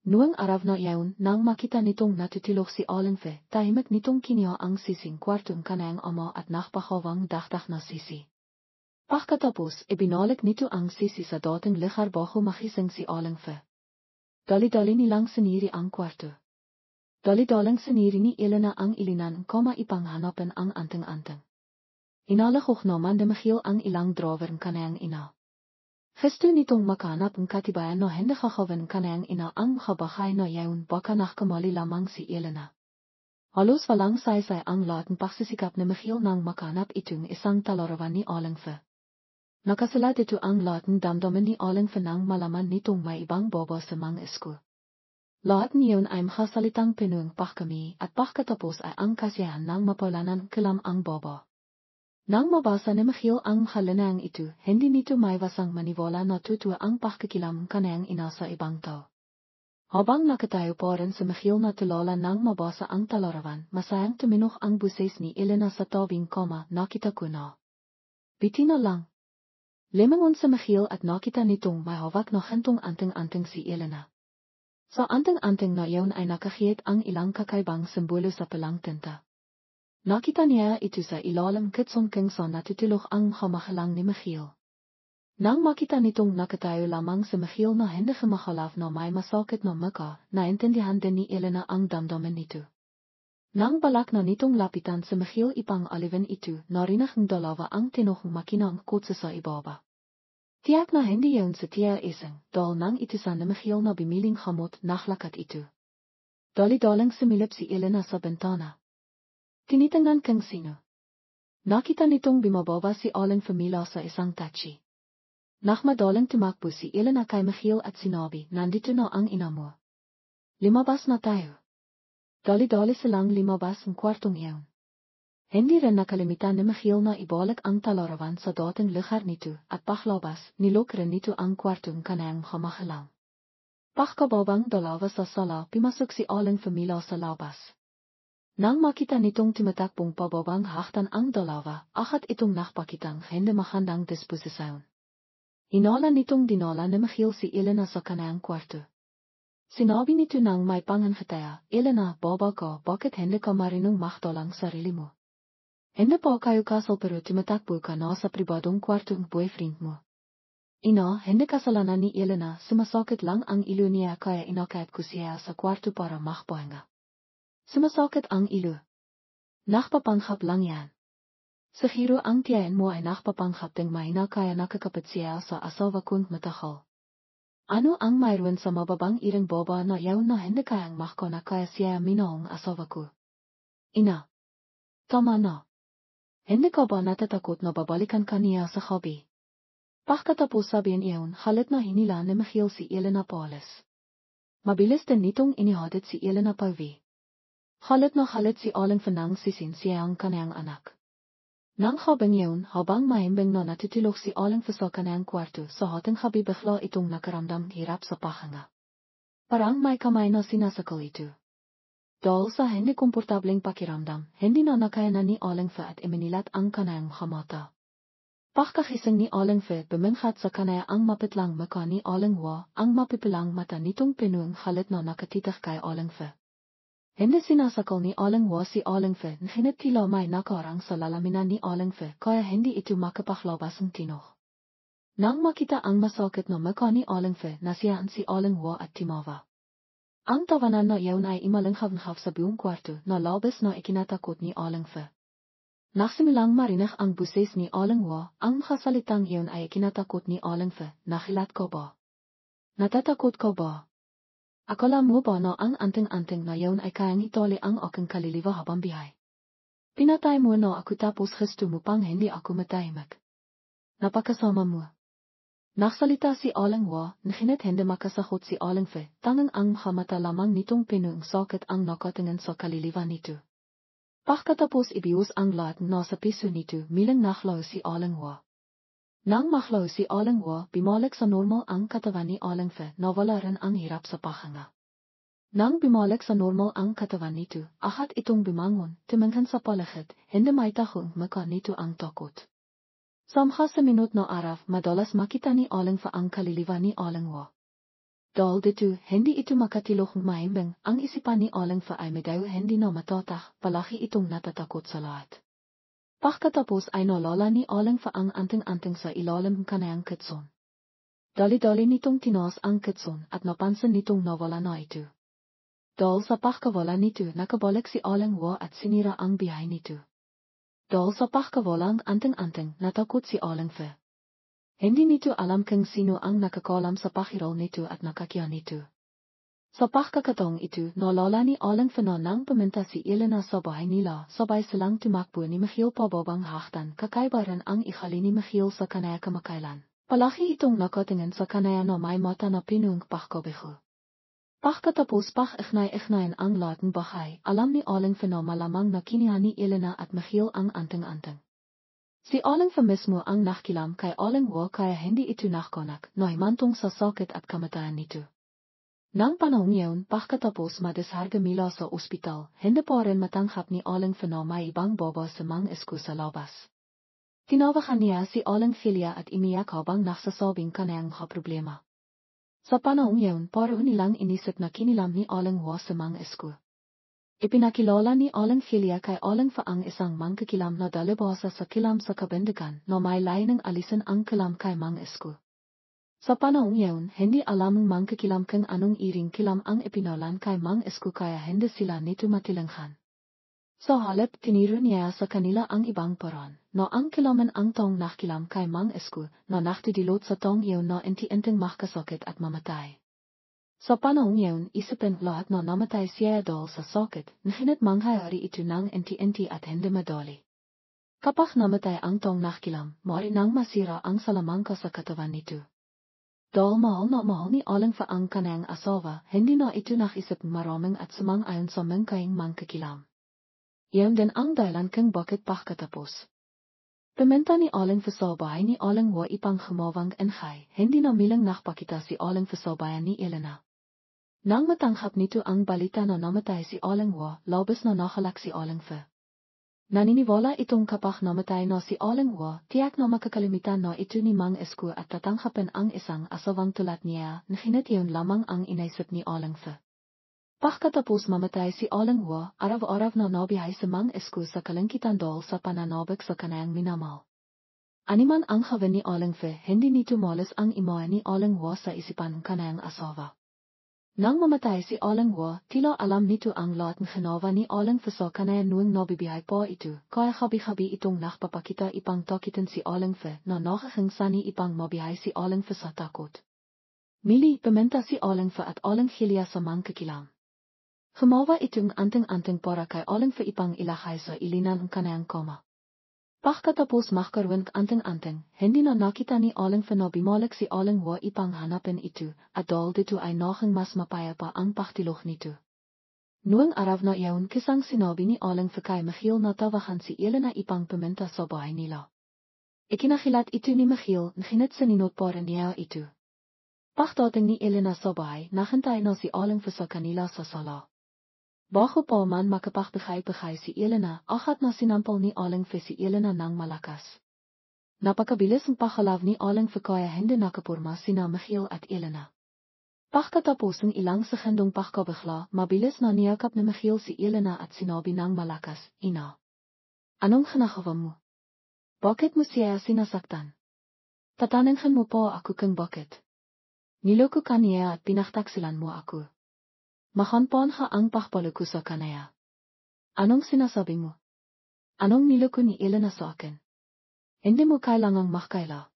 Noong araw na iyon, nang makita nitong natutulog si Alingfe, tahimik nitong kiniya ang sising kwarto ng kanayang ama at nakpahawang dakdak na sisi. Pagkatapos, ibinalik nito ang sisi sa dating lugar bago makising si Alingfe. Dali-dali nilang siniri ang kwarto. Dali-daling siniri ni Elena ang ilinan ipanghanapin ang anting-anting. Inalahok naman ni Michiel ang ilang drawer ng kanayang ina. Gusto nitong makanap ang katibayan na hindi kakawin kanayang ina ang makabahay na yaon baka nakamali lamang si Elena. Halos walang saysay ang lahat ng pagsisikap ni Michiel nang makanap itong isang talarawan ni Alingfe. Nakasalat ito ang lahat ng damdamin ni Alingfe nang malaman nitong may ibang baba sa mang esku. Lahat niyon ay makasalitang Pinoy kami at pagkatapos ay ang kasiyahan nang mapalanan kilam ang baba. Nang mabasa ni Michiel ang halinang ito, hindi nito maiwasang maniwala na totoo ang pakikilam kanayang ina sa ibang tao. Habang nakatayo pa rin si Michiel na tulala nang mabasa ang talarawan, masayang tuminok ang buses ni Elena sa tabing nakita ko na. Bitina lang. Limangon si Michiel at nakita nitong may hawak na hantong anting-anting si Elena. Sa anting-anting na iyon ay nakahit ang ilang kakaibang simbolo sa palang tinta. Nakita niya ito sa ilalim kitsong sa natutulog ang hamahalang ni Michiel. Nang makita nitong nakatayo lamang si Michiel na hindi makalaf na may masakit na muka, naintindihan din ni Elena ang damdamin nito. Nang balak na nitong lapitan si Michiel ipang alivin ito, narinig ng dalawa ang tinuhong makinang kotse sa ibaba. Tiyak na hindi yun si Tia Ising, dahil nang itisan ni Michiel na bimiling hamot naklakat ito. Dali-daling sumilip si Elena sa bintana. Tinitingnan kang sino. Nakita nitong bumababa si Alingfe mula sa isang taxi. Madaling tumakbo si Elena kay Michiel at sinabi, nandito na ang ina mo. Limabas na tayo. Dali-dali silang limabas ng kwartong iyon. Hindi rin nakalimitan ni Michiel na ibalik ang talarawan sa dating lugar nito at paglabas, nilok rin nito ang kwartong kanayang hamahalang. Pagkababang dalawa sa sala, pimasok si Alingfe mula sa labas. Nang makita nitong tumatakbong pababang haktan ang dalawa, akat itong nakpakitang hindi mahandang disposisyon. Inala nitong dinala ni Michiel si Elena sa kanayang kwarto. Sinabi nito nang may pangangataya, Elena, baba ka, bakit hindi ka marinong makdalang sarili mo? Hindi pa kayo kasal pero tumatakbo ka na sa pribadong kwarto ng boyfriend mo. Ina, hindi kasalanan ni Elena, sumasakit lang ang ilo niya kaya inakayat ko siya sa kwarto para makpahinga. Sumasakit ang ilo. Nachtpapanghap lang yan. Siguro ang tiyain mo ay nachtpapanghap ding may na kaya nakakapagsiya sa asawa kong matahal. Ano ang mayroon sa mababang irang boba na yaw na hindi kayang mahko na kaya siya minaong asawa ko? Ina. Tama na. Hindi ka ba natatakot na babalikan ka niya sa hobby? Pagkatapos sabihin iyon, halit na hinila ni Michiel si Elena Paulus. Mabilis din nitong inihatid si Elena Pauvi. Halit na halit si Aling Fanang sisin siya ang kanayang anak. Nang habang iyon, habang mahimbing na natutulog si Aling Fa sa kanayang kwarto, sa hating habi bigla itong nakaramdam hirap sa pahanga. Parang may kamay na sinasakal ito. Dahil sa hindi komportableng pakiramdam, hindi na nakaya na ni Aling Fa at iminilat ang kanayang mata. Pagkakising ni Aling Fa, bumingkat sa kanaya ang mapitlang mukha ni Aling Wa, ang mapipilang mata nitong pinuang halit na nakatitak kay Aling Fa. Hindi sinasakal ni Aling Wa si Aling Fa, ngunit tila may nakarang sa lalaminan ni Aling Fa, kaya hindi ito makapaglabas ang tinoh. Nang makita ang masakit na mukha ni Aling Fa, nasiyaan si Aling Wa at timawa. Ang tawanan na iyon ay imalanghav sa buong kwarto na labas na ikinatakot ni Aling Fa. Nagsimilang marinig ang buses ni Aling Wa, ang makasalitang iyon ay ikinatakot ni Aling Fa, nakilat ko ba? Natatakot ko ba? Akala mo ba na ang anting-anting na iyon ay kayang itali ang aking kaliliwa habang bihay? Pinatay mo na ako tapos gusto mo pang hindi ako matahimik. Napakasama mo. Nagsalita si Aling Wa, ngunit hindi makasahot si Aling Fa, tangang ang mata lamang nitong pinuang sakit ang nakatingin sa kaliliwa nito. Pagkatapos ibius ang lahat na sa piso nito, milang naklaw si Aling Wa. Nang maklaw si Aling Wa, bumalik sa normal ang katawan ni Aling Fa, nawala rin ang hirap sa pahanga. Nang bumalik sa normal ang katawan nito, agad itong bumangon, tumingin sa paligid, hindi may tahong mukha nito ang takot. Samha sa minut na araf, madalas makita ni Aling Fa ang kaliliwa ni Aling Wa. Dahil dito, hindi ito makatilohong mahimbing, ang isipan ni Aling Fa ay medayo hindi na matatak, palaki itong natatakot sa lahat. Pagkatapos ay nalala ni Aling Fa ang anting-anting sa ilalim ng kanayang kitson. Dali-dali nitong tinaas ang kitson at napansin nitong nawala na ito. Dahil sa pagkawala nito, nakabalik si Aling Wa at sinira ang biyahe nito. Dahil sa pagkawalang anting-anting, natakot si Aling Fa. Hindi nito alam kung sino ang nakakalam sa pakiral nito at nakakya nito. Sa pagkakataong ito, nalala ni Aling Fa na nang pumunta si Elena sa bahay nila, sabay silang tumakbo ni Michiel pababang haktan, kakaiba rin ang ikali ni Michiel sa kanaya kamakailan. Palaki itong nakatingin sa kanaya na may mata na pinuang pagkabiho. Pagkatapos iknay-iknayan ang lahat ng bahay, alam ni Aling Fa na malamang na kiniha ni Elena at Michiel ang anting-anting. Si Aling Fa mismo ang nakikilam kay Aling Wa kaya hindi ito nakakonak, na himantong sa sakit at kamatayan nito. Nang panahon iyon, pagkatapos madisharga mila sa ospital, hindi pa rin matanghap ni Aling Fa na may ibang boba sa mga esko sa labas. Tinawakan niya si Aling Filia at imiyak habang nagsasabing kanayang mga problema. Sa panahon iyon, pareho nilang inisip na kinilam ni Aling Wa sa mga esko. Ipinakilala ni Aling Filia kay Aling Fa ang isang mangkikilam na dalibhasa sa kilam sa kabindagan na may layuning alisin ang kilam kay mga esko. Sa panahong iyon, hindi alam ng mangkikilam kung anong iring kilam ang ipinalan kay Mang Esko kaya hindi sila nito matilanghan. Sa halip, tiniro niya sa kanila ang ibang paraan, na ang kilaman ang taong nakikilam kay Mang Esko, na naktidilot sa taong iyon na inti-inting makasakit at mamatay. Sa panahong iyon, isipin lahat na namatay siya dahil sa sakit, ngunit mangyayari ito ng inti-inti at hindi madali. Kapag namatay ang taong nakikilam, maaari nang masira ang salamangka sa katawan nito. Dahil mahal ni Aling Fa ang kanayang asawa, hindi na ito nakisip maraming at sumang-ayon sa mangkayang mangkikilam. Iyon din ang dahilan kung bakit pagkatapos. Pumunta ni Aling Fa sa bahay ni Aling Wa ipang humawang enhay, hindi na milang nakpakita si Aling Fa sa bayan ni Elena. Nang matanghap nito ang balita na namatay si Aling Wa, labis na nakalak si Aling Fa. Naniniwala itong kapag namatay na si Aling Wa, tiyak na makakalimitan na ito ni Mang Esko at tatanghapin ang isang asawang tulad niya, ngunit iyon lamang ang inaisip ni Aling Fa. Pagkatapos mamatay si Aling Wa, araw-araw na nabiyahe si Mang Esko sa kalangkitan dahil sa pananabik sa kanayang minamahal. Animan ang hawin ni Aling Fa, hindi nito malas ang imahe ni Aling Wa sa isipan ng kanayang asawa. Nang mamatay si Aling wa, tila alam nito ang lahat ng ginawa ni Aling Fe sa kanaya noong nabibiyay pa ito, kaya gabi-gabi itong nakpapakita ipang takitin si Aling Fe na nakahangsani ipang mabiyay si Aling Fe sa takot. Mili pementa si Aling Fe at Aling Gilia sa mga kakilang. Gumawa itong anting-anting para kay Aling Fe ipang ilakay sa ilinan ng kanayang koma. Pagkatapos magkaroon anting-anting, hindi na nakita ni Aling Fe na bumalik si Aling wa ipang hanapin ito, at dahil dito ay naging mas mapayapa ang pagtilok nito. Noong araw na iyon kisang sinabi ni Aling Fe kay Michiel na tawagan si Elena ipang pumunta sa bahay nila. Ikinakilat ito ni Michiel na hinit sa ninotparan niya ito. Pagdating ni Elena sa bahay, naghintay na si Aling Fe sa kanila sa sala. Bago pa man makapagbigay si Elena, agad na sinampal ni Aling Fe si Elena ng malakas. Napakabilis ang paghalaw ni Aling Fe kaya hindi nakapurma sina Michiel at Elena. Pagkatapos ng ilang sekundong pagkabigla, mabilis na niyakap ni Michiel si Elena at sinabi ng malakas, "Ina, anong ginagawa mo? Bakit mo siya sinasaktan? Tatanungin mo pa ako kung bakit. Niloko ka niya at pinagtaksilan mo ako. Mahanpan ka ang pagpalo ko sa kanaya. Anong sinasabi mo? Anong niloko ni Elena sa akin? Hindi mo kailangang makaila.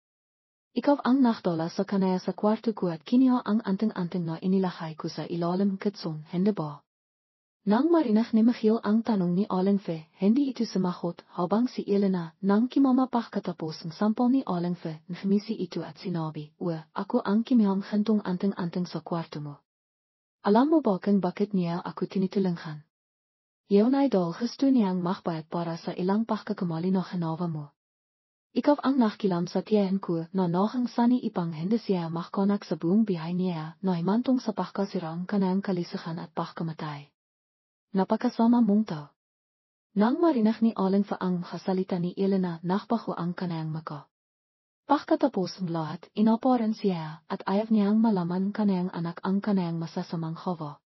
Ikaw ang nakdala sa kanaya sa kwarto ko at kiniha ang anting-anting na inilahay ko sa ilalim ng kitson, hindi ba?" Nang marinig ni Michiel ang tanong ni Aling Fe, hindi ito sumagot habang si Elena nang kimama pagkatapos ng sampal ni Aling Fe, ngumisi ito at sinabi, ako ang kimihang hantong anting-anting sa kwarto mo. Alam mo ba kung bakit niya ako tinitulungan? Iyon ay dahil gusto niyang magbayad para sa ilang pagkakamali na ginawa mo. Ikaw ang nakikilam sa tiyan ko na naging sani ipang hindi siya makakonak sa buong bihay niya na himantong sa pagkasirang kanang kalisihan at pagkamatay. Napakasama mong tao. Nang marinig ni Aling Fe ang kasalita ni Elena, nakbago ang kanayang maka. Pagkatapos ng lahat, inaparan siya at ayaw niyang malaman kanayang anak ang kanayang masasamang gawa.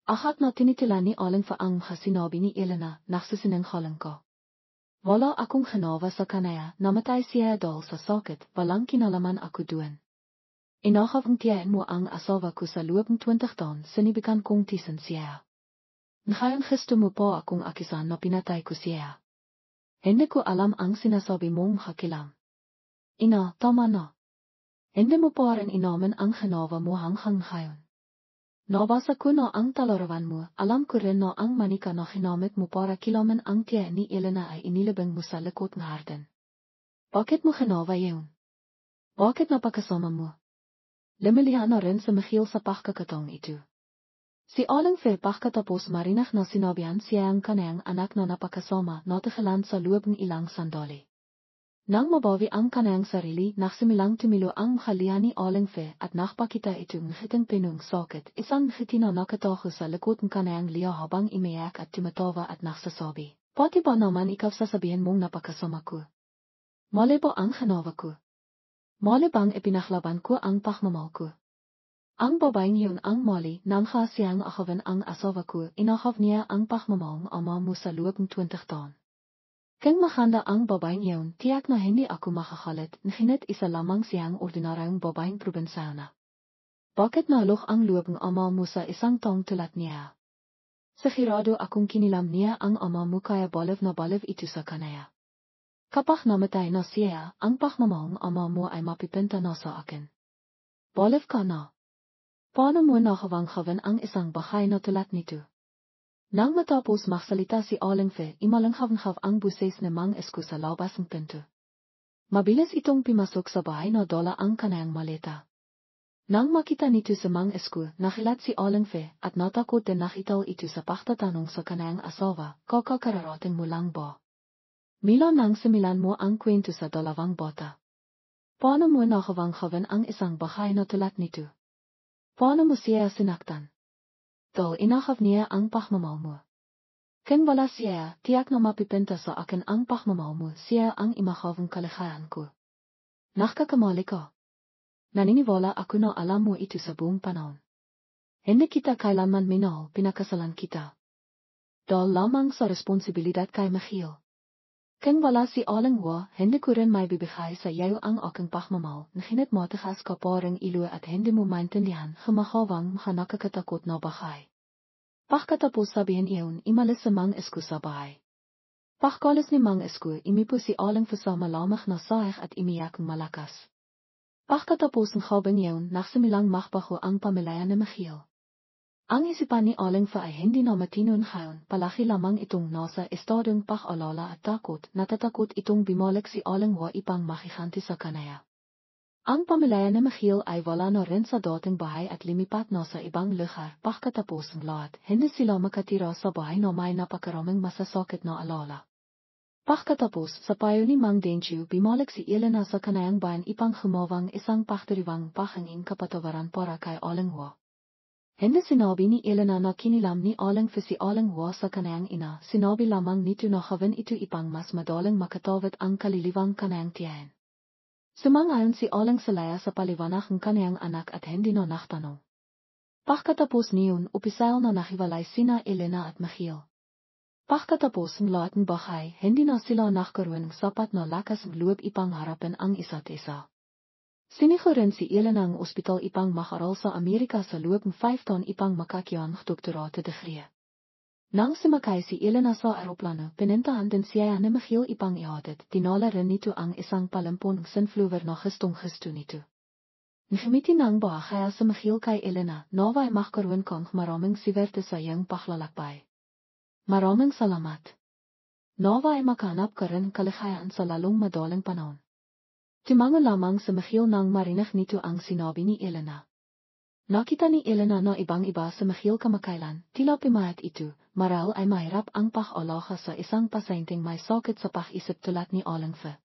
Agad na tinitilan ni Aling Fe ang sinabi ni Elena, "Nagsisinungaling ka. Wala akong ginawa sa kanaya, namatay siya dahil sa sakit, walang kinalaman ako doon. Inakawang tiyain mo ang asawa ko sa loob ng 20 taon, sinibigan kong tisan siya. Ngayon gusto mo pa akong akisan na pinatay ko siya. Hindi ko alam ang sinasabi mong hakilang. Ina, tama na. Hindi mo pa rin inamin ang ginawa mo hanggang ngayon. Nabasa ko na ang talarawan mo, alam ko rin na ang manika na ginamit mo para kilaman ang tiyan ni Elena ay inilibing mo sa likod ng hardin. Bakit mo ginawa yun? Bakit napakasama mo? Lumilihan na rin sa Michiel sa pagkakataong ito. Si Aling Fe pagkatapos marinig na sinabihan siya ang kanayang anak na napakasama na tigilan sa loob ng ilang sandali. Nang mabawi ang kanayang sarili, nagsimilang tumilo ang makalihan ni Aling Fe at nakpakita itong ngitang pinong sakit, isang ngiti na nakatago sa likod ng kanayang liya habang imiyak at tumatawa at nagsasabi, "Pati ba naman ikaw sasabihin mong napakasama ko? Mali ba ang ginawa ko? Mali bang ipinaklaban ko ang pagmamahal ko? Ang babaeng yun ang mali nang siyang akawan ang asawa ko, inakaw niya ang pagmamahal ng ama mo sa loob ng 20 taon. Kung mahanda ang babaeng yun, tiyak na hindi ako makakalit, ngunit isa lamang siyang ordinaryong babaeng probinsyana. Bakit nalok ang loob ng ama mo sa isang taong tulad niya? Sigurado akong kinilam niya ang ama mo kaya baliw na baliw ito sa kanaya. Kapag namatay na siya, ang pagmamahal ng ama mo ay mapipinta na sa akin. Baliw ka na. Paano mo nakawangkawan ang isang bahay na tulad nito?" Nang matapos magsalita si Aling Fe, imalanghaw-nghaw ang buses na mang esko sa labas ng pinto. Mabilis itong pimasok sa bahay na dala ang kanayang maleta. Nang makita nito sa mang esko, nakilat si Aling Fe at natakot din nakita ito sa pagtatanong sa kanayang asawa, "Kakakararating mo lang ba? Mila nang similan mo ang kwento sa dalawang bata. Paano mo nakawangkawan ang isang bahay na tulad nito? Paano mo siya sinaktan? Dahil inakaw niya ang pagmamahal mo. Kung wala siya, tiyak na mapipinta sa akin ang pagmamahal mo, siya ang imakawang kaligayahan ko. Nakakamali ka. Naniniwala ako na alam mo ito sa buong panahon. Hindi kita kailanman minahal, pinakasalan kita. Dahil lamang sa responsibilidad kay Michiel. Ken wala si aling wa, hindi ko rin may bibigay sa iyo ang aking pakmamal, nahinit matigas kaparing ilo at hindi mo maintindihan, humahawang nakakatakot na bahay. Pagkatapos sabihin iyon, imalis sa mang esku sa bahay. Pagkalis ni mang esku, imipo si aling fasama lamang na saig at imiyak malakas. Pagkatapos ng habang iyon, nagsimilang makbaho ang pamilya ni Michiel. Ang isipan ni Aling Fa ay hindi na matinun ngayon, palaki lamang itong nasa estadong pag-alala at takot, natatakot itong bumalik si Aling Wa ipang makikanti sa kanaya. Ang pamilya ni Michiel ay wala na rin sa dating bahay at limipat na sa ibang lugar, pagkatapos ng lahat, hindi sila makatira sa bahay na may napakaraming masasakit na alala. Pagkatapos, sa payo ni Mang Denju, bumalik si Elena sa kanayang bayan ipang humawang isang pagdiriwang pahanging kapatawaran para kay Aling Wa. Hindi sinabi ni Elena na kinilam ni Aling Fa si Aling Wa sa kanayang ina, sinabi lamang nito na gawin ito ipang mas madaling makatawid ang kaliliwang kanayang tiyahin. Sumangayon si Aling Salaya sa paliwanag ng kanayang anak at hindi na nagtanong. Pagkatapos niyon, upisail na nahiwalay sina Elena at Michiel. Pagkatapos ng lahat ng bahay, hindi na sila nagkaroon ng sapat na lakas ng loob ipang harapin ang isa't isa. Sinigo rin si Elena ang ospital ipang makaral sa Amerika sa loob ng 5 taon ipang makakyan ng doktorate degree. Nang sumakay si Elena sa aeroplano, pinintahan din siya ni Michiel ipang ihatid, tinala rin nito ang isang palampon ng sunflower na gustong-gusto nito. Nagamitin ng bahaya sa Michiel kay Elena, naway magkaroon kang maraming siwerte sa iyong paglalakbay. Maraming salamat. Naway makanap ka rin kaligayahan sa lalong madaling panahon. Tumango lamang sa Michiel nang marinig nito ang sinabi ni Elena. Nakita ni Elena na ibang-iba sa Michiel kamakailan, tila pumayat ito, marahil ay mahirap ang pag-alaga sa isang pasyenteng may sakit sa pag-isip tulad ni Aling Fa.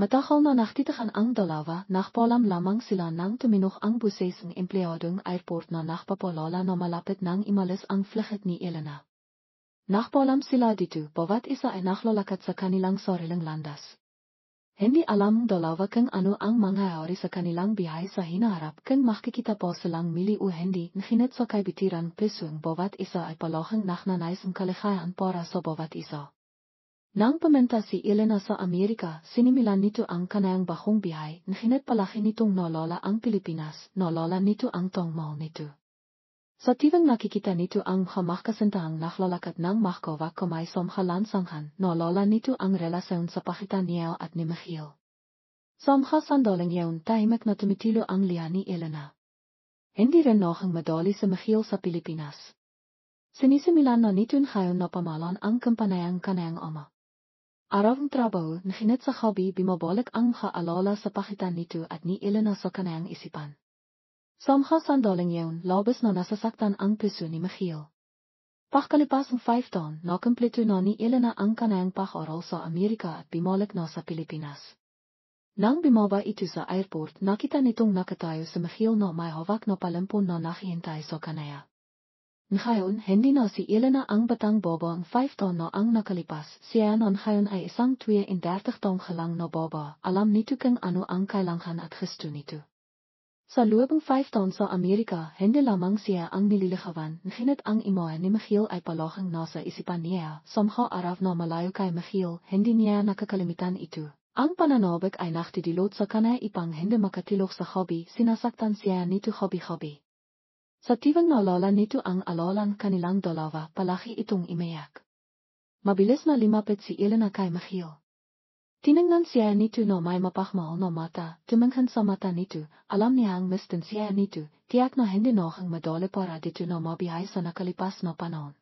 Matagal na naktitakan ang dalawa, nakpalam lamang sila nang tuminok ang buses ng empleyadong airport na nakpapalala na malapit nang imalis ang flight ni Elena. Nakpalam sila dito, bawat isa ay naklalakad sa kanilang sariling landas. Hindi alam dalawa kung ano ang mangyayari sa kanilang biyahe sa hinaharap kung makikita pa silang mili o hindi, nahinit sa kaibitiran pisong bawat isa ay palahang nagnanais ang kaligayahan para sa bawat isa. Nang pumunta si Elena sa Amerika, sinimilan nito ang kanayang bagong biyahe, nahinit palaki nitong nalala ang Pilipinas, nalala nito ang tongmal nito. Sa tiwang nakikita nito ang kamakasintahang naklalakad ng mahkawa kamay sa kalansangan, nalala nito ang relasyon sa pagitan niya at ni Michiel. Sa sandaling yaon tahimik na tumitilo ang liha ni Elena. Hindi rin noong madali sa Michiel sa Pilipinas. Sinisimilan na nito ngayon na pamalan ang kampanayang kanayang ama. Araw ng trabaho, nahinit sa hobby bumabalik ang kaalala sa pagitan nito at ni Elena sa kanayang isipan. Sa sandaling yaon, labis na nasasaktan ang puso ni Michiel. Pagkalipas ng 5 taon, nakumpleto na ni Elena ang kanayang pag-aral sa Amerika at bumalik na sa Pilipinas. Nang bumaba ito sa airport, nakita nitong nakatayo sa Michiel na may hawak na palampon na nakihintay sa kanaya. Ngayon, hindi na si Elena ang batang baba ang 5 taon na ang nakalipas, siya na ngayon ay isang 32 taong lang na baba, alam nito kung ano ang kailangan at gusto nito. Sa loob ng 5 taon sa Amerika, hindi lamang siya ang nililigawan, nahinit ang imoy ni Michiel ay palahang nasa isipan niya, samha araw na malayo kay Michiel, hindi niya nakakalimutan ito. Ang pananabik ay naktidilot sa kanay ipang hindi makatilok sa hobby, sinasaktan siya nito hobby-hobby. Sa tiwang naalala nito ang alalang kanilang dalawa, palaki itong imayak. Mabilis na limapit si Elena kay Michiel. Tiningnan siya nito na may mapagmahal na mata, tumingin sa mata nito, alam niyang mistin siya nito, tiyak na hindi noong madali para dito na mabihay sa nakalipas na panahon.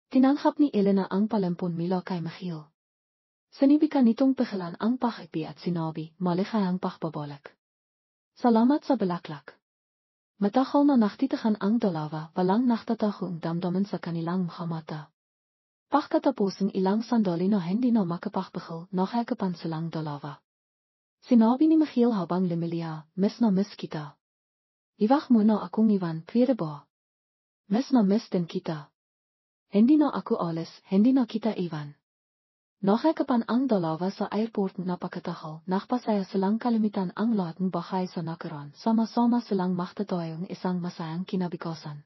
Tinanghap ni Elena ang palampon mula kay Michiel. Sinibikan nitong pigilan ang pakipi at sinabi, maligayang pagbabalik. Salamat sa balaklak. Matagal na naktitakan ang dalawa, walang naktatago ang damdaman sa kanilang mga mata. Pagkatapos ng ilang sandali na hindi na makapagpigil, nakakapan silang dalawa. Sinabi ni Michiel habang lumilia, miss na miss kita. Iwag mo na akong iwan, pwede ba? Miss na miss din kita. Hindi na ako alis, hindi na kita iwan. Nakakapan ang dalawa sa airport na napakatagal, nakpasaya silang kalimitan ang lahat ng bahay sa nakaraan, sama-sama silang magtatayong isang masayang kinabukasan.